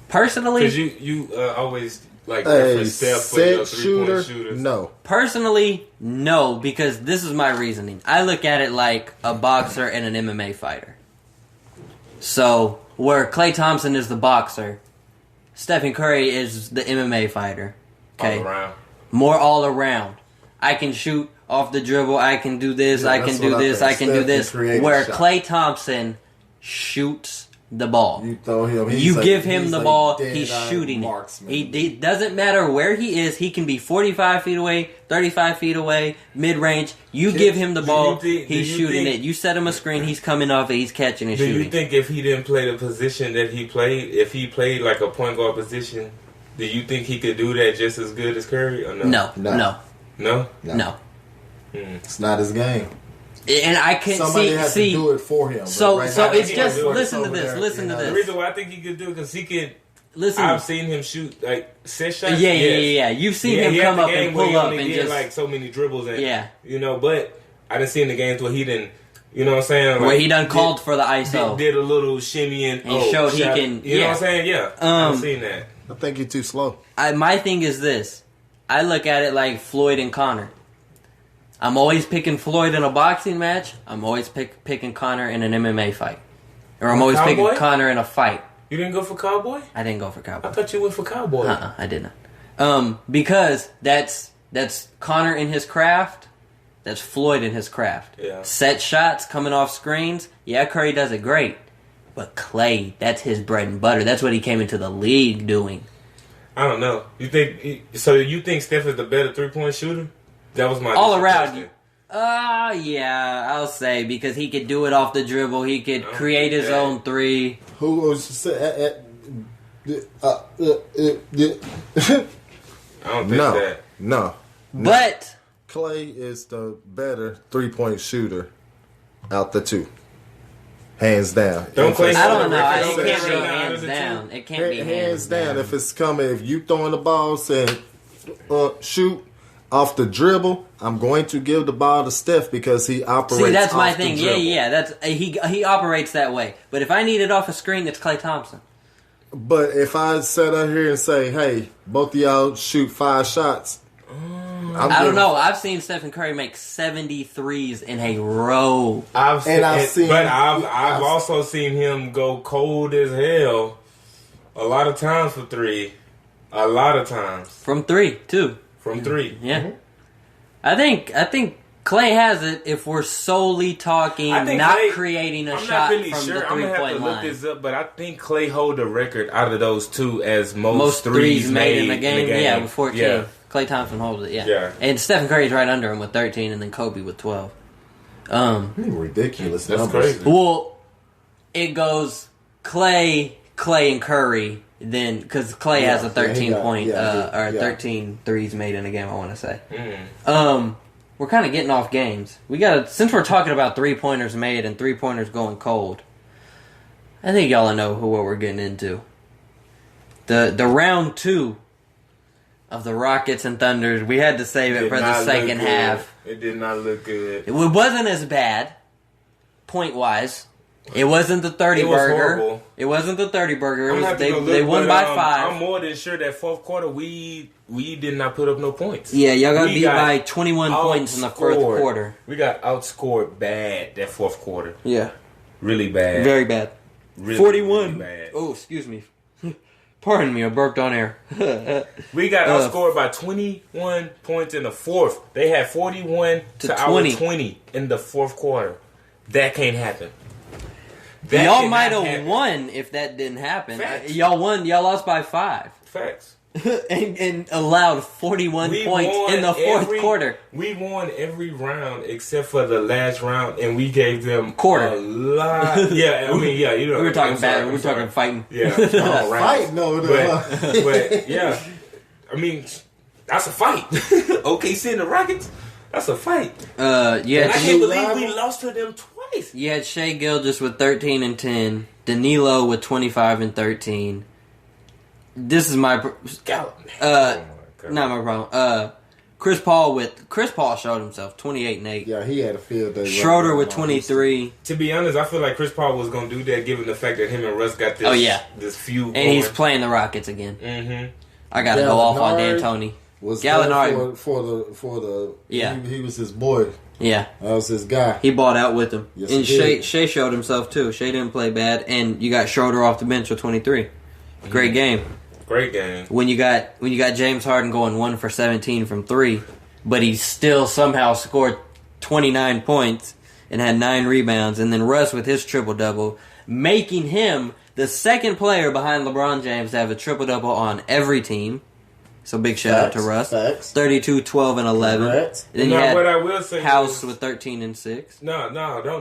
personally, Because you always like reference Steph for your 3-point shooters. No. Personally, no, because this is my reasoning. I look at it like a boxer and an MMA fighter. So, where Klay Thompson is the boxer, Stephen Curry is the MMA fighter. Okay? All around. More all around. I can shoot off the dribble, I can do this, Yeah, I that's can do what I this, think. I can do Steph this. can create a Where shot. Klay Thompson shoots the ball. You throw him. You give him the ball, he's dead-eye shooting it. marksman. He doesn't matter where he is. He can be 45 feet away, 35 feet away, mid-range. You give him the ball, he's shooting it. You set him a screen, he's coming off it, he's catching and Do shooting. you think if he didn't play the position that he played, if he played like a point guard position, do you think he could do that just as good as Curry or no? No. No? It's not his game. And I can Somebody has see. to do it for him. So right so now, it's he just can't do it listen to over this. there, Listen to you know. The this. reason why I think he could do it because he can. Listen. I've seen him shoot like set shots. Yeah. You've seen him he come had up the game and where pull he up only and did just like so many dribbles and Yeah. But I didn't see in the games where he didn't. You know what I'm saying? where Like, he done called for the ISO. Did a little shimmy and showed he shot. can- You know yeah. what I'm saying? Yeah, I've seen that. I think you're too slow. My thing is this. I look at it like Floyd and Connor. I'm always picking Floyd in a boxing match. I'm always picking Connor in an MMA fight. Or I'm always picking Cowboy? Connor in a fight. You didn't go for Cowboy? I didn't go for I Cowboy. thought you went for Cowboy. I did not. Because that's Connor in his craft. That's Floyd in his craft. Yeah. Set shots coming off screens. Yeah, Curry does it great. But Klay, that's his bread and butter. That's what he came into the league doing. I don't know. You think so? You think Steph is the better 3-point shooter? That was my All initial around. question. Yeah, I'll say because he could do it off the dribble. He could create his Yeah. own three. Who was I don't think that. no. But Clay is the better 3-point shooter out the two, hands down. Don't If Klay it's- I don't know. It It can't be can't be hands hands down. It can't be hands down. If it's coming, if you throwing the balls and shoot off the dribble, I'm going to give the ball to Steph because he operates. See, that's off my the thing. dribble. Yeah. That's he operates that way. But if I need it off a screen, it's Klay Thompson. But if I sit out here and say, "Hey, both of y'all shoot 5 shots," I don't know. I've seen Stephen Curry make 73s in a row. I've also seen him go cold as hell a lot of times for 3. A lot of times From 3, too. from 3. Yeah. Mm-hmm. I think Klay has it if we're solely talking, I think not Klay- creating a I'm shot not really from sure. the I'm gonna have to three-point look line. this up, but I think Klay hold the record out of those two as Most threes made in the game. Yeah, Yeah, with 14. Yeah. Klay Thompson holds it, yeah. Yeah. And Stephen Curry's right under him with 13, and then Kobe with 12. ridiculous. That's numbers. crazy. Well, it goes Klay, and Curry, then because Klay has a 13 point or 13 threes made in a game. I want to say. We're kind of getting off games. We got since we're talking about 3-pointers made and 3-pointers going cold. I think y'all know what we're getting into. The round 2 of the Rockets and Thunders. We had to save it Did for the not look second good. half. It did not look good. It wasn't as bad, point wise. It wasn't the 30 It was burger. horrible. It wasn't the 30 burger. It I'm gonna was, have to go they look, won but, by 5. I'm more than sure that fourth quarter we did not put up no points. Yeah, y'all got We beat by 21 points in the fourth outscored. quarter. We got outscored bad that fourth quarter. Yeah, Really bad. very bad. Really, 41. really bad. Oh, excuse me. Pardon me, I burped on air. We got outscored by 21 points in the fourth. They had 41 to our 20 in the fourth quarter. That can't happen. That Y'all cannot might have happen. won if that didn't happen. Facts. Y'all won. Y'all lost by 5. Facts. and allowed 41 points in the fourth quarter. We won every round except for the last round, and we gave them quarter a lot. Yeah, I mean, yeah, you know, we were talking bad. We were talking fighting. Yeah, fighting over there. But yeah, I mean, that's a fight. OKC and the Rockets. That's a fight. Yeah, I can't believe we lost to them twice. You had Shai Gilgeous with 13 and 10, Danilo with 25 and 13. This is my not my problem. Chris Paul showed himself 28 and 8. Yeah, he had a field day. Schroeder with 23. To be honest, I feel like Chris Paul was gonna do that, given the fact that him and Russ got this. This feud. And going. he's playing the Rockets again. Mm-hmm. I gotta go off on D'Antoni. Was Gallinari for the he was his boy. Yeah, that was his guy. He bought out with him, yes, and Shai showed himself too. Shai didn't play bad, and you got Schroeder off the bench with 23. Great game. Great game. When you got James Harden going 1 for 17 from 3, but he still somehow scored 29 points and had 9 rebounds, and then Russ with his triple double, making him the second player behind LeBron James to have a triple double on every team. So big shout out to Russ. 32, 12, and 11. Correct. And then you had what I will say House with 13 and 6. No,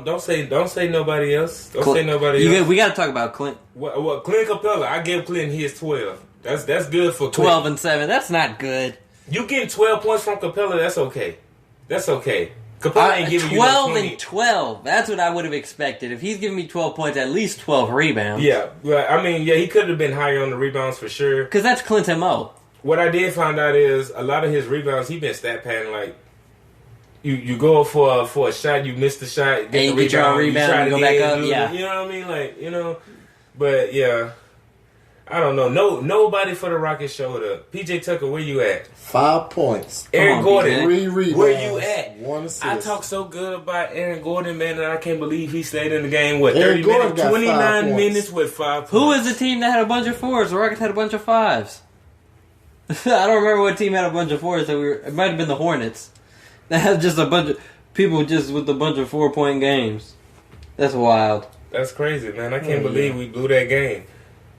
don't say nobody else. Say nobody else. We got to talk about Clint. Well, Clint Capella, I give Clint his 12. That's good for Clint. 12 and 7. That's not good. You getting 12 points from Capella? That's okay. That's okay. Capella ain't giving 12 you 12 and 12. That's what I would have expected. If he's giving me 12 points, at least 12 rebounds. Yeah, well, I mean, he could have been higher on the rebounds for sure. Because that's Clint's MO. What I did find out is a lot of his rebounds, he been stat padding like you go for a shot, you miss the shot, get and the you get your rebound, try and go back up. Yeah, you know what I mean, like But yeah, I don't know. Nobody for the Rockets showed up. PJ Tucker, where you at? 5 points. Aaron Gordon, 3 rebounds. Where you at? 1 assist. I talk so good about Aaron Gordon, man, that I can't believe he stayed in the game. What, Aaron 30 Gordon minutes, got 29 minutes with 5 points. Who is the team that had a bunch of 4s? The Rockets had a bunch of 5s. I don't remember what team had a bunch of 4s. It might have been the Hornets. That had just a bunch of people just with a bunch of 4-point games. That's wild. That's crazy, man. I can't believe we blew that game.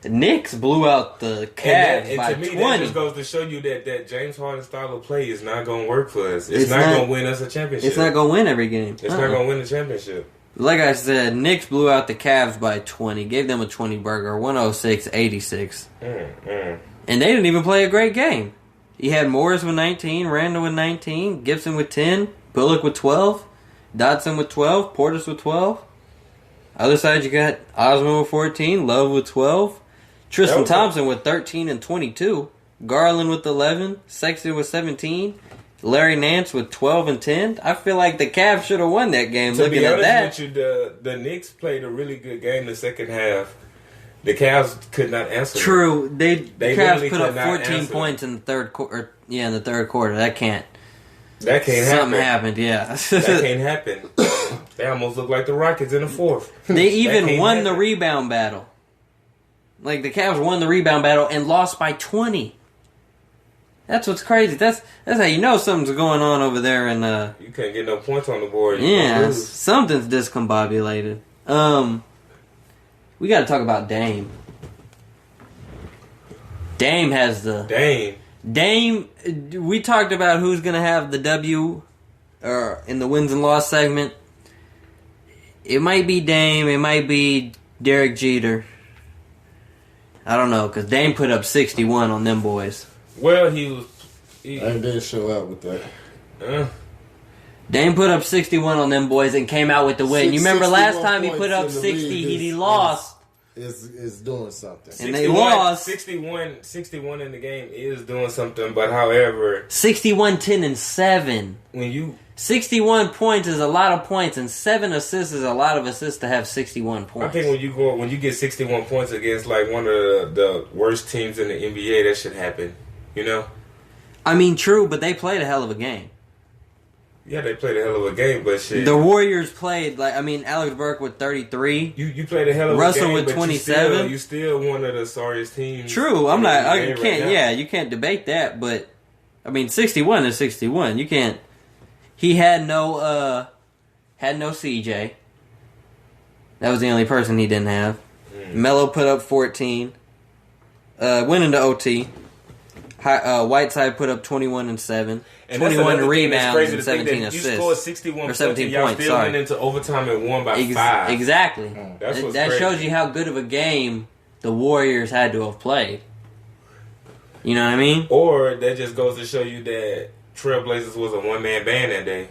The Knicks blew out the Cavs by to me, 20. that just goes to show you that James Harden's style of play is not going to work for us. It's not going to win us a championship. It's not going to win every game. It's not going to win the championship. Like I said, Knicks blew out the Cavs by 20. Gave them a 20 burger, 106-86. And they didn't even play a great game. You had Morris with 19, Randall with 19, Gibson with 10, Bullock with 12, Dotson with 12, Portis with 12. Other side, you got Osman with 14, Love with 12, Tristan Thompson with 13 and 22, Garland with 11, Sexton with 17, Larry Nance with 12 and 10. I feel like the Cavs should have won that game. Looking at that, with you, the Knicks played a really good game the second half. The Cavs could not answer. True, the Cavs put up 14 answer. points in the third quarter. Yeah, in the third quarter. That can't happen. Something happened. Yeah, that can't happen. They almost look like the Rockets in the fourth. They even won the rebound battle. Like the Cavs won the rebound battle and lost by 20. That's what's crazy. That's how you know something's going on over there. And you can't get no points on the board. Yeah, something's discombobulated. We got to talk about Dame. Dame has the... Dame, we talked about who's going to have the W in the wins and loss segment. It might be Dame. It might be Derek Jeter. I don't know, because Dame put up 61 on them boys. Well, he didn't show up with that. Dame put up 61 on them boys and came out with the win. You remember last time he put up 60, he lost. Is doing something. And they lost. 61 in the game is doing something, but however... 61, 10, and 7. 61 points is a lot of points, and 7 assists is a lot of assists to have 61 points. I think when you get 61 points against like one of the worst teams in the NBA, that should happen. You know? I mean, true, but they played a hell of a game. Yeah, they played a hell of a game, but shit. The Warriors played, Alex Burke with 33. You played a hell of Russell a game, with 27. You still one of the sorriest teams. True, you can't debate that, but, 61 is 61. You can't. He had no CJ. That was the only person he didn't have. Melo put up 14. Went into OT. Whiteside put up 21 and 7, And 21 rebounds and and 17 You assists. scored 61 or 17 points, and y'all points. still Sorry. went into overtime and won by 5. Exactly. That's what's that crazy. shows you how good of a game the Warriors had to have played. You know what I mean? Or that just goes to show you that Trailblazers was a one-man band that day.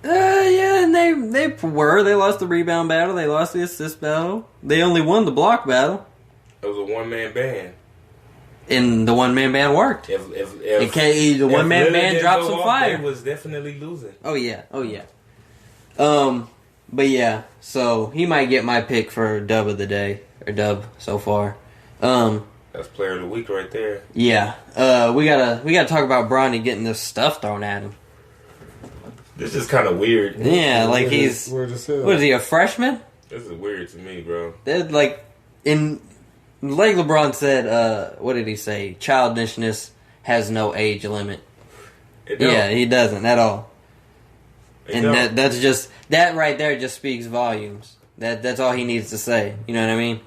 Yeah, and they were. They lost the rebound battle. They lost the assist battle. They only won the block battle. It was a one-man band. And the one-man band worked. The the one-man band dropped some fire. They was definitely losing. Oh, yeah. But yeah, so he might get my pick for dub of the day. Or dub so far. That's player of the week right there. Yeah. We gotta talk about Bronny getting this stuff thrown at him. This is kind of weird. Yeah, like he's... Weird as hell. What is he, a freshman? This is weird to me, bro. They're like LeBron said, what did he say? Childishness has no age limit. Yeah, he doesn't at all. And that's just, that right there just speaks volumes. That's all he needs to say. You know what I mean?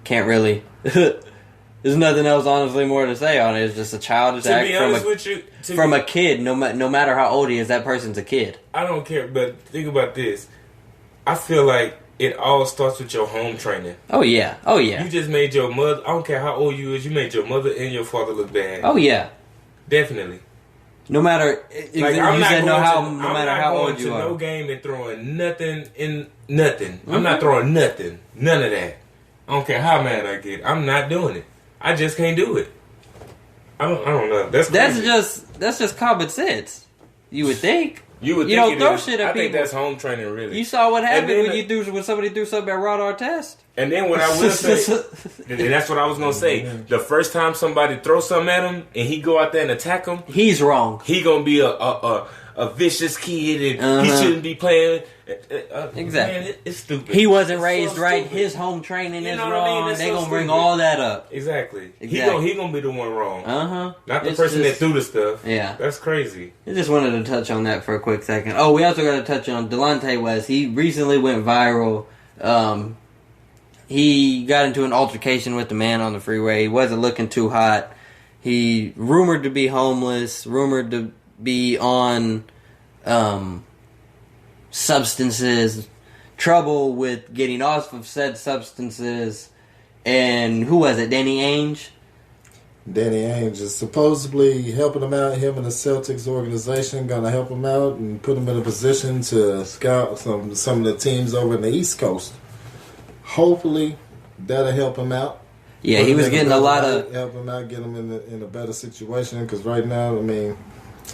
Can't really. There's nothing else, honestly, more to say on it. It's just a childish act from a kid. No matter how old he is, that person's a kid. I don't care, but think about this. I feel like it all starts with your home training. Oh, yeah. You just made your mother, I don't care how old you is, you made your mother and your father look bad. Oh, yeah. Definitely. No matter, like, I'm not said going no to old you are. no game and throwing nothing in nothing. Mm-hmm. I'm not throwing nothing. None of that. I don't care how mad I get. I'm not doing it. I just can't do it. I don't know. That's crazy. That's just common sense. You would think. You don't throw shit at I think people. that's home training, really. You saw what happened when somebody threw something at Rod Artest. And then what I will say, and that's what I was gonna say. The first time somebody throws something at him and he go out there and attack him, he's wrong. He gonna be a vicious kid and he shouldn't be playing. Exactly. Man, it's stupid. He wasn't raised right. His home training is wrong. They gonna bring all that up. Exactly. He gonna be the one wrong. Not the person that threw the stuff. Yeah. That's crazy. I just wanted to touch on that for a quick second. Oh, we also got to touch on Delonte West. He recently went viral. He got into an altercation with the man on the freeway. He wasn't looking too hot. He rumored to be homeless, rumored to be on substances, trouble with getting off of said substances. And who was it? Danny Ainge? Danny Ainge is supposedly helping him out. Him and the Celtics organization going to help him out and put him in a position to scout some of the teams over in the East Coast. Hopefully, that'll help him out. Yeah, he was getting a lot of... Help him out, get him in a better situation. Because right now, I mean...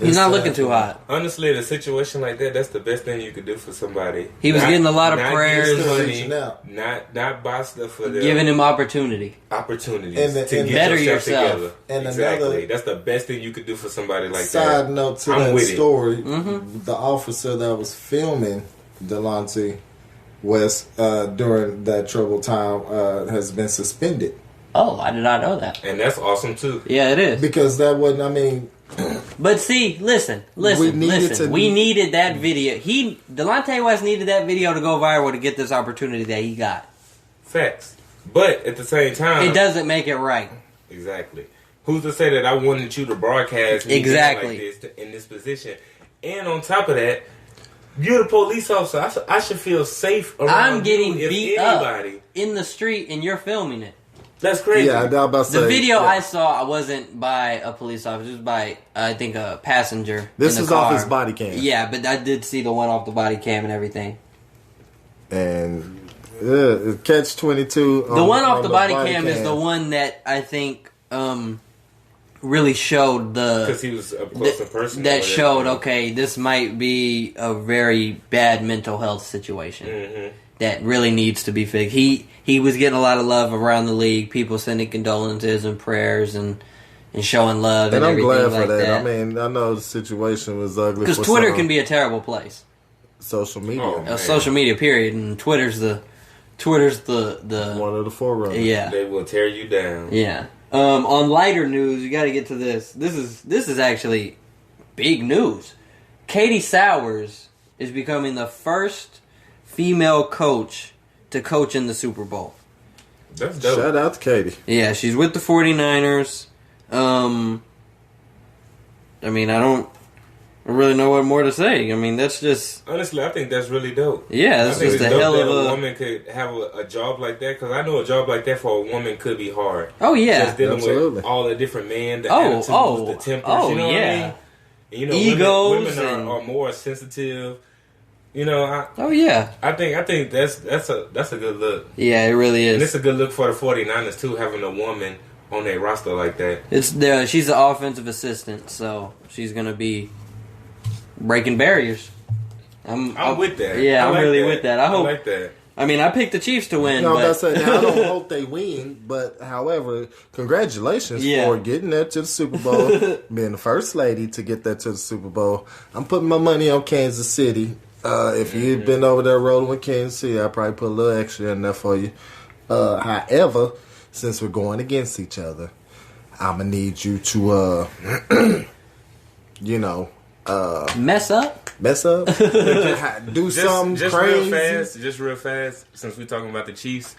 He's not looking too hot. Honestly, in a situation like that, that's the best thing you could do for somebody. He was getting a lot of prayers. Not buy stuff for them. Giving him opportunities to get better yourself together. And exactly. That's the best thing you could do for somebody like that. Side note to that story, the officer that was filming Delonte West during that troubled time has been suspended. Oh, I did not know that. And that's awesome, too. Yeah, it is. Because that wasn't, I mean... But see, listen. We needed that video. Delonte West needed that video to go viral to get this opportunity that he got. Facts. But at the same time... It doesn't make it right. Exactly. Who's to say that I wanted you to broadcast me exactly like this in this position? And on top of that, you're the police officer. I should feel safe around I'm getting you beat up in the street and you're filming it. That's crazy. Yeah, I was about to say, the video I saw wasn't by a police officer. It was by, I think, a passenger. This is off his body cam. Yeah, but I did see the one off the body cam and everything. And catch 22. The one off the body cam is the one that I think really showed because he was up close in person. That showed this might be a very bad mental health situation that really needs to be fixed. He was getting a lot of love around the league. People sending condolences and prayers and showing love and everything I'm glad like for that. that. I mean, I know the situation was ugly because Twitter can be a terrible place. Social media, social media, period, and Twitter's the one of the forerunners. Yeah, they will tear you down. Yeah. On lighter news, you got to get to this. This is actually big news. Katie Sowers is becoming the first female coach to coach in the Super Bowl. That's dope. Shout out to Katie. Yeah, she's with the 49ers. I mean, I don't really know what more to say. I mean, that's just... Honestly, I think that's really dope. Yeah, that's just a hell of a woman could have a job like that, because I know a job like that for a woman could be hard. Oh, yeah. Just dealing with all the different men, the attitudes, the tempers, you know what I mean? And, you know, egos. Women are more sensitive. You know, I think that's a good look. Yeah, it really is. And it's a good look for the 49ers too, having a woman on their roster like that. She's the offensive assistant, so she's gonna be breaking barriers. I'm with that. Yeah, I'm like really that. with that. I like that. I mean, I picked the Chiefs to win. No, but... that's it. Now, I don't hope they win, but however, congratulations for getting that to the Super Bowl, being the first lady to get that to the Super Bowl. I'm putting my money on Kansas City. If you've been over there rolling with Kansas City, I'll probably put a little extra in there for you. However, since we're going against each other, I'm going to need you to, mess up? Do something crazy. Just real fast, since we're talking about the Chiefs,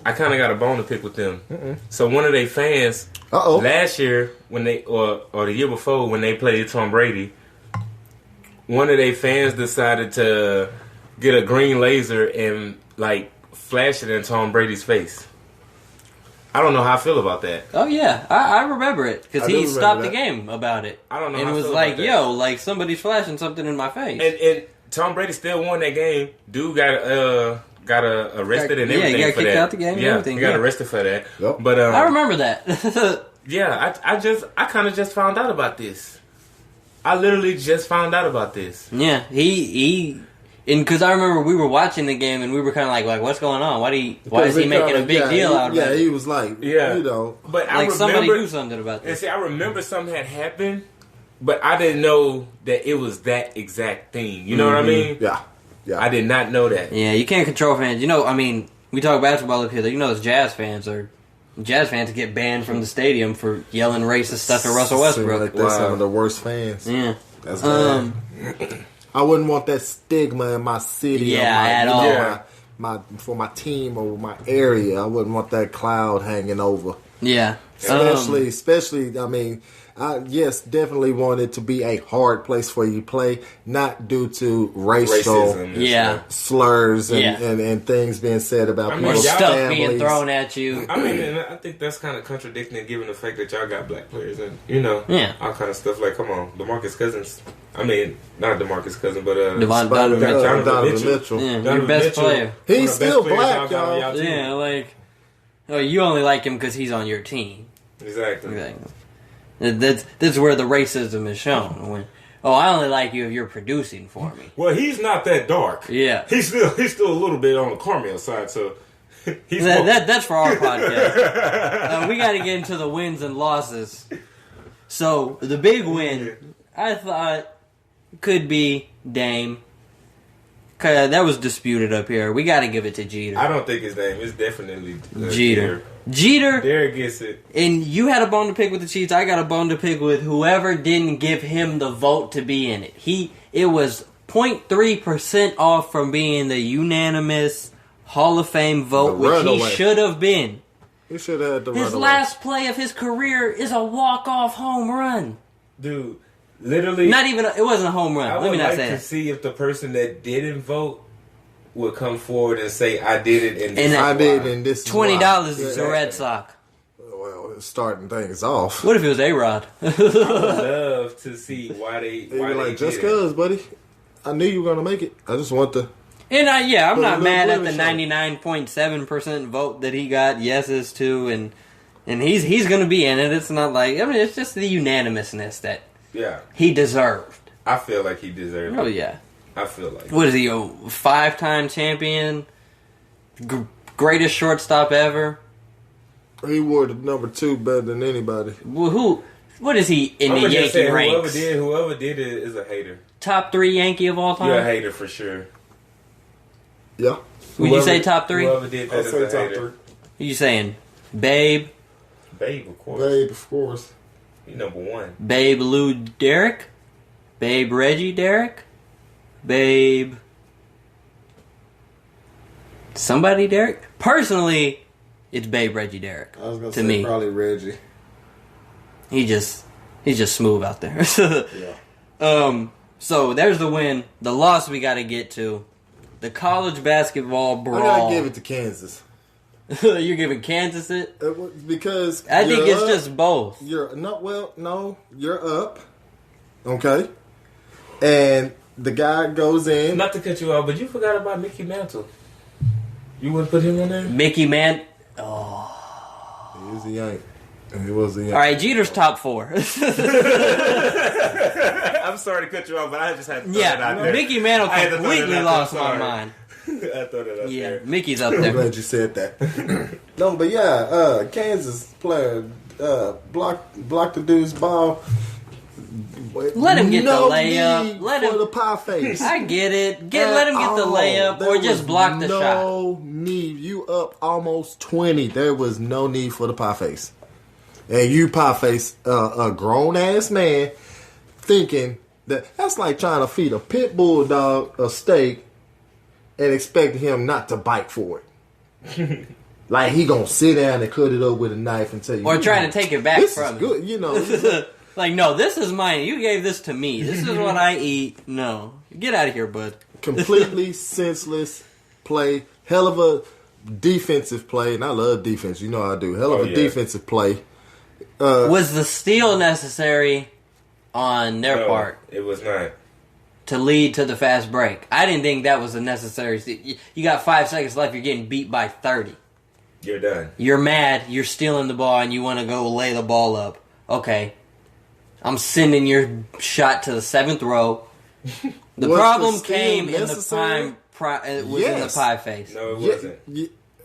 I kind of got a bone to pick with them. So one of their fans, last year, when they or the year before, when they played Tom Brady, one of their fans decided to get a green laser and like flash it in Tom Brady's face. I don't know how I feel about that. Oh yeah, I remember it because he stopped the game about it. I don't know. And how it was I feel like, about that. like somebody's flashing something in my face. And Tom Brady still won that game. Dude got arrested and everything. Yeah, he got for kicked that. out the game. And everything. He got arrested for that. Yep. But I remember that. yeah, I kind of just found out about this. I literally just found out about this. Yeah, and because I remember we were watching the game and we were kind of like, what's going on? Why is he making a big deal out of it? Yeah, he was like, But I remember, somebody do something about this. And see, I remember something had happened, but I didn't know that it was that exact thing. You know what I mean? Yeah. I did not know that. Yeah, you can't control fans. You know, I mean, we talk basketball up here. You know, Jazz fans get banned from the stadium for yelling racist stuff at Russell Westbrook. Like they're some of the worst fans. Yeah. That's bad. I wouldn't want that stigma in my city. At all. For my team or my area, I wouldn't want that cloud hanging over. Yeah. Especially, I mean, yes, definitely want it to be a hard place for you to play, not due to racial slurs and things being said about or people's stuff families. being thrown at you. I mean, and I think that's kind of contradicting given the fact that y'all got black players and, all kind of stuff. Like, come on, DeMarcus Cousins. I mean, not DeMarcus Cousins, but Donovan Mitchell. Yeah, your best player. He's still black, y'all. Yeah, like, you only like him because he's on your team. Exactly. That's where the racism is shown. When, I only like you if you're producing for me. Well, he's not that dark. Yeah, he's still a little bit on the caramel side. So that's for our podcast. We got to get into the wins and losses. So the big win, I thought, could be Dame. That was disputed up here. We got to give it to Jeter. I don't think his name is definitely Jeter. Derek gets it. And you had a bone to pick with the Chiefs. I got a bone to pick with whoever didn't give him the vote to be in it. It was 0.3% off from being the unanimous Hall of Fame vote, which he should have been. He should have had the His last play of his career is a walk-off home run. Dude, literally. Not even, it wasn't a home run. Let me not say that. I would like to see if the person that didn't vote would come forward and say, I did it, and I did, and this $20 is a Red Sox. Well, it's starting things off. What if it was A-Rod? I would love to see why they like, just cause, buddy. I knew you were going to make it. I just want the... And I'm not mad at the 99.7% vote that he got yeses to, and he's going to be in it. It's not like, it's just the unanimousness that he deserved. I feel like he deserved it. Oh, yeah. I feel like. What is he, a 5-time champion? Greatest shortstop ever? He wore the number 2 better than anybody. Well, what is he in the Yankee ranks? Whoever did it is a hater. Top 3 Yankee of all time? You're a hater for sure. Yeah. Would you say top 3? Whoever did that is a hater. Who you saying? Babe? Babe, of course. Babe, of course. He's number 1. Babe Lou Derek? Babe Reggie Derek? Babe somebody Derek? Personally, it's Babe Reggie Derek. I was going to say me. Probably Reggie. He just He's just smooth out there. Yeah. So there's the win. The loss we got to get to. The college basketball brawl. I gotta give it to Kansas. You're giving Kansas it? Because I think it's just both. No, you're up. Okay. And the guy goes in. Not to cut you off, but you forgot about Mickey Mantle. You wouldn't put him on there? Mickey Man. He was a Yank. He was a Yank. All right, Jeter's top 4. I'm sorry to cut you off, but I just had to throw Yeah, it out there. Mickey Mantle I had to throw completely that out lost there, my sorry. mind. I thought that out Yeah, there. Mickey's up I'm there. glad you said that. No, but Kansas player blocked the dude's ball. Let him get the No layup. need Let for him. the pie face. I get it. Let him get the layup There or just was block the shot. No need. You up almost 20. There was no need for the pie face. And you pie face a grown ass man thinking that's like trying to feed a pit bull dog a steak and expecting him not to bite for it. Like he gonna sit down and cut it up with a knife and tell you, Or trying to take it back this from is him. good, you know. Like, no, this is mine. You gave this to me. This is what I eat. No. Get out of here, bud. Completely senseless play. Hell of a defensive play. And I love defense. You know I do. Hell of a defensive play. Was the steal necessary on their part It was not. to lead to the fast break? I didn't think that was a necessary steal. You got 5 seconds left. You're getting beat by 30. You're done. You're mad. You're stealing the ball, and you want to go lay the ball up. Okay. I'm sending your shot to the 7th row. The Was problem the steal came in the necessary? in the pie face. No, it wasn't.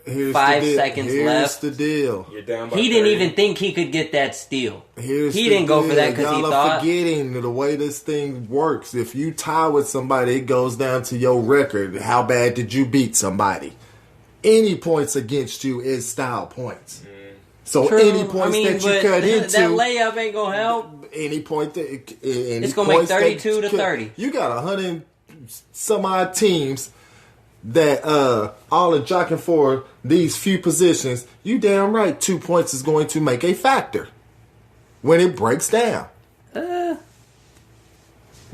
Here's 5 the deal. seconds Here's left. the deal. You're down by He didn't 30. even think he could get that steal. He He didn't go for that because he Y'all thought. are forgetting the way this thing works. If you tie with somebody, it goes down to your record. How bad did you beat somebody? Any points against you is style points. So True. any points that you but cut into, that layup ain't gonna help. any point that It's gonna make 32 to 30. You got 100 some odd teams that all are jockeying for these few positions. You damn right 2 points is going to make a factor when it breaks down.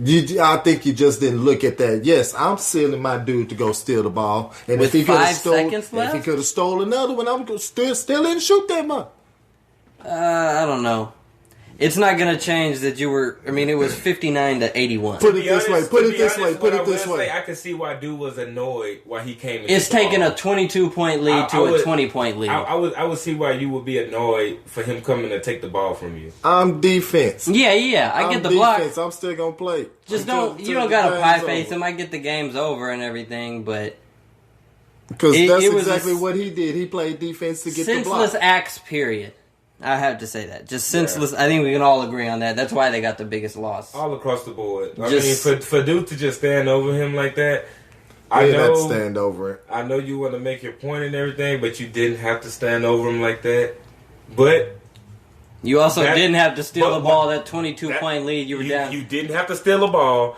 I think you just didn't look at that. Yes, I'm sending my dude to go steal the ball, and With if he could 5 have stole, seconds left? if he could have stole another one, I'm still in shoot that much. I don't know. It's not gonna change that you were. I mean, it was 59 to 81. Put it this way. Put To it be this way. honest, Put what I it this will way. say, I can see why dude was annoyed why he came. It's taking a 22-point lead to a 20-point lead. I would see why you would be annoyed for him coming to take the ball from you. I'm defense. Yeah. I I'm get the block. defense. I'm still gonna play. Just Until- don't. until You don't the got to game's pie over. face him. I get the game's over and everything, but Because It- that's it was exactly a what he did. He played defense to get the senseless block. acts. Period. I have to say that. Just senseless. I think we can all agree on that. That's why they got the biggest loss. All across the board. I Just- mean, for dude to just stand over him like that, I He didn't have to know. stand over it. I know you want to make your point and everything, but you didn't have to stand over him like that. But You also That- didn't have to steal but- the ball. That 22-point lead. You were down. You didn't have to steal the ball,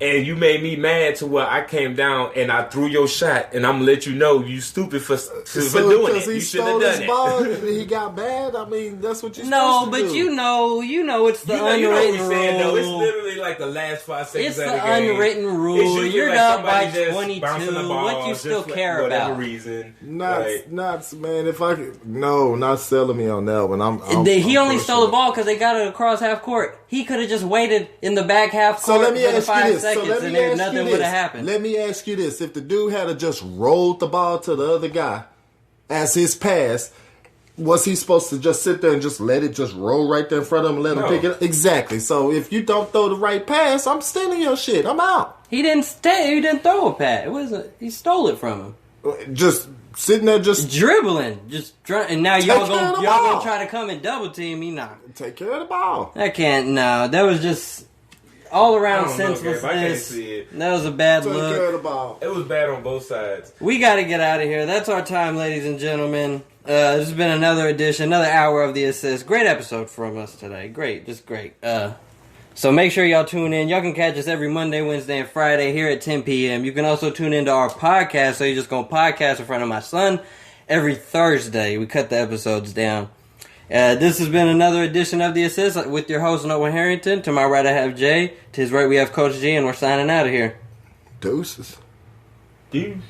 and you made me mad to where I came down and I threw your shot, and I'm gonna let you know you stupid for doing because it. he You shouldn't stole have his done ball it. and he got bad. I mean, that's what you're No, supposed to but do. you know, it's the You know what unwritten we saying though. It's rule. literally like the last 5 seconds It's of the the game. unwritten It's rule. usually You're like up somebody by just 22. bouncing the ball What you just still for care whatever about? reason. Not, Like, man. If I could, no, not selling me on that one. He I'm only pushing stole the it. ball because they got it across half court. He could have just waited in the back half So court let me for the ask you 5 this. seconds, and there nothing would have happened. Let me ask you this: if the dude had just rolled the ball to the other guy as his pass, was he supposed to just sit there and just let it just roll right there in front of him and let him No. pick it up? Exactly. So if you don't throw the right pass, I'm stealing your shit. I'm out. He didn't stay. He didn't throw a pat. It wasn't. He stole it from him. Just sitting there, just Dribbling, and now Take y'all care of the gonna ball. try to come and double team me. Nah, take care of the ball. I can't. No, that was just all around I don't know, Gabe. I can't senselessness. see it. That was a bad Take care of look. the ball. It was bad on both sides. We got to get out of here. That's our time, ladies and gentlemen. This has been another edition, another hour of The Assist. Great episode from us today. Great, just great. So make sure y'all tune in. Y'all can catch us every Monday, Wednesday, and Friday here at 10 p.m. You can also tune into our podcast. So you're just going to podcast in front of my son every Thursday. We cut the episodes down. This has been another edition of The Assist with your host, Noah Harrington. To my right, I have Jay. To his right, we have Coach G, and we're signing out of here. Deuces. Dude.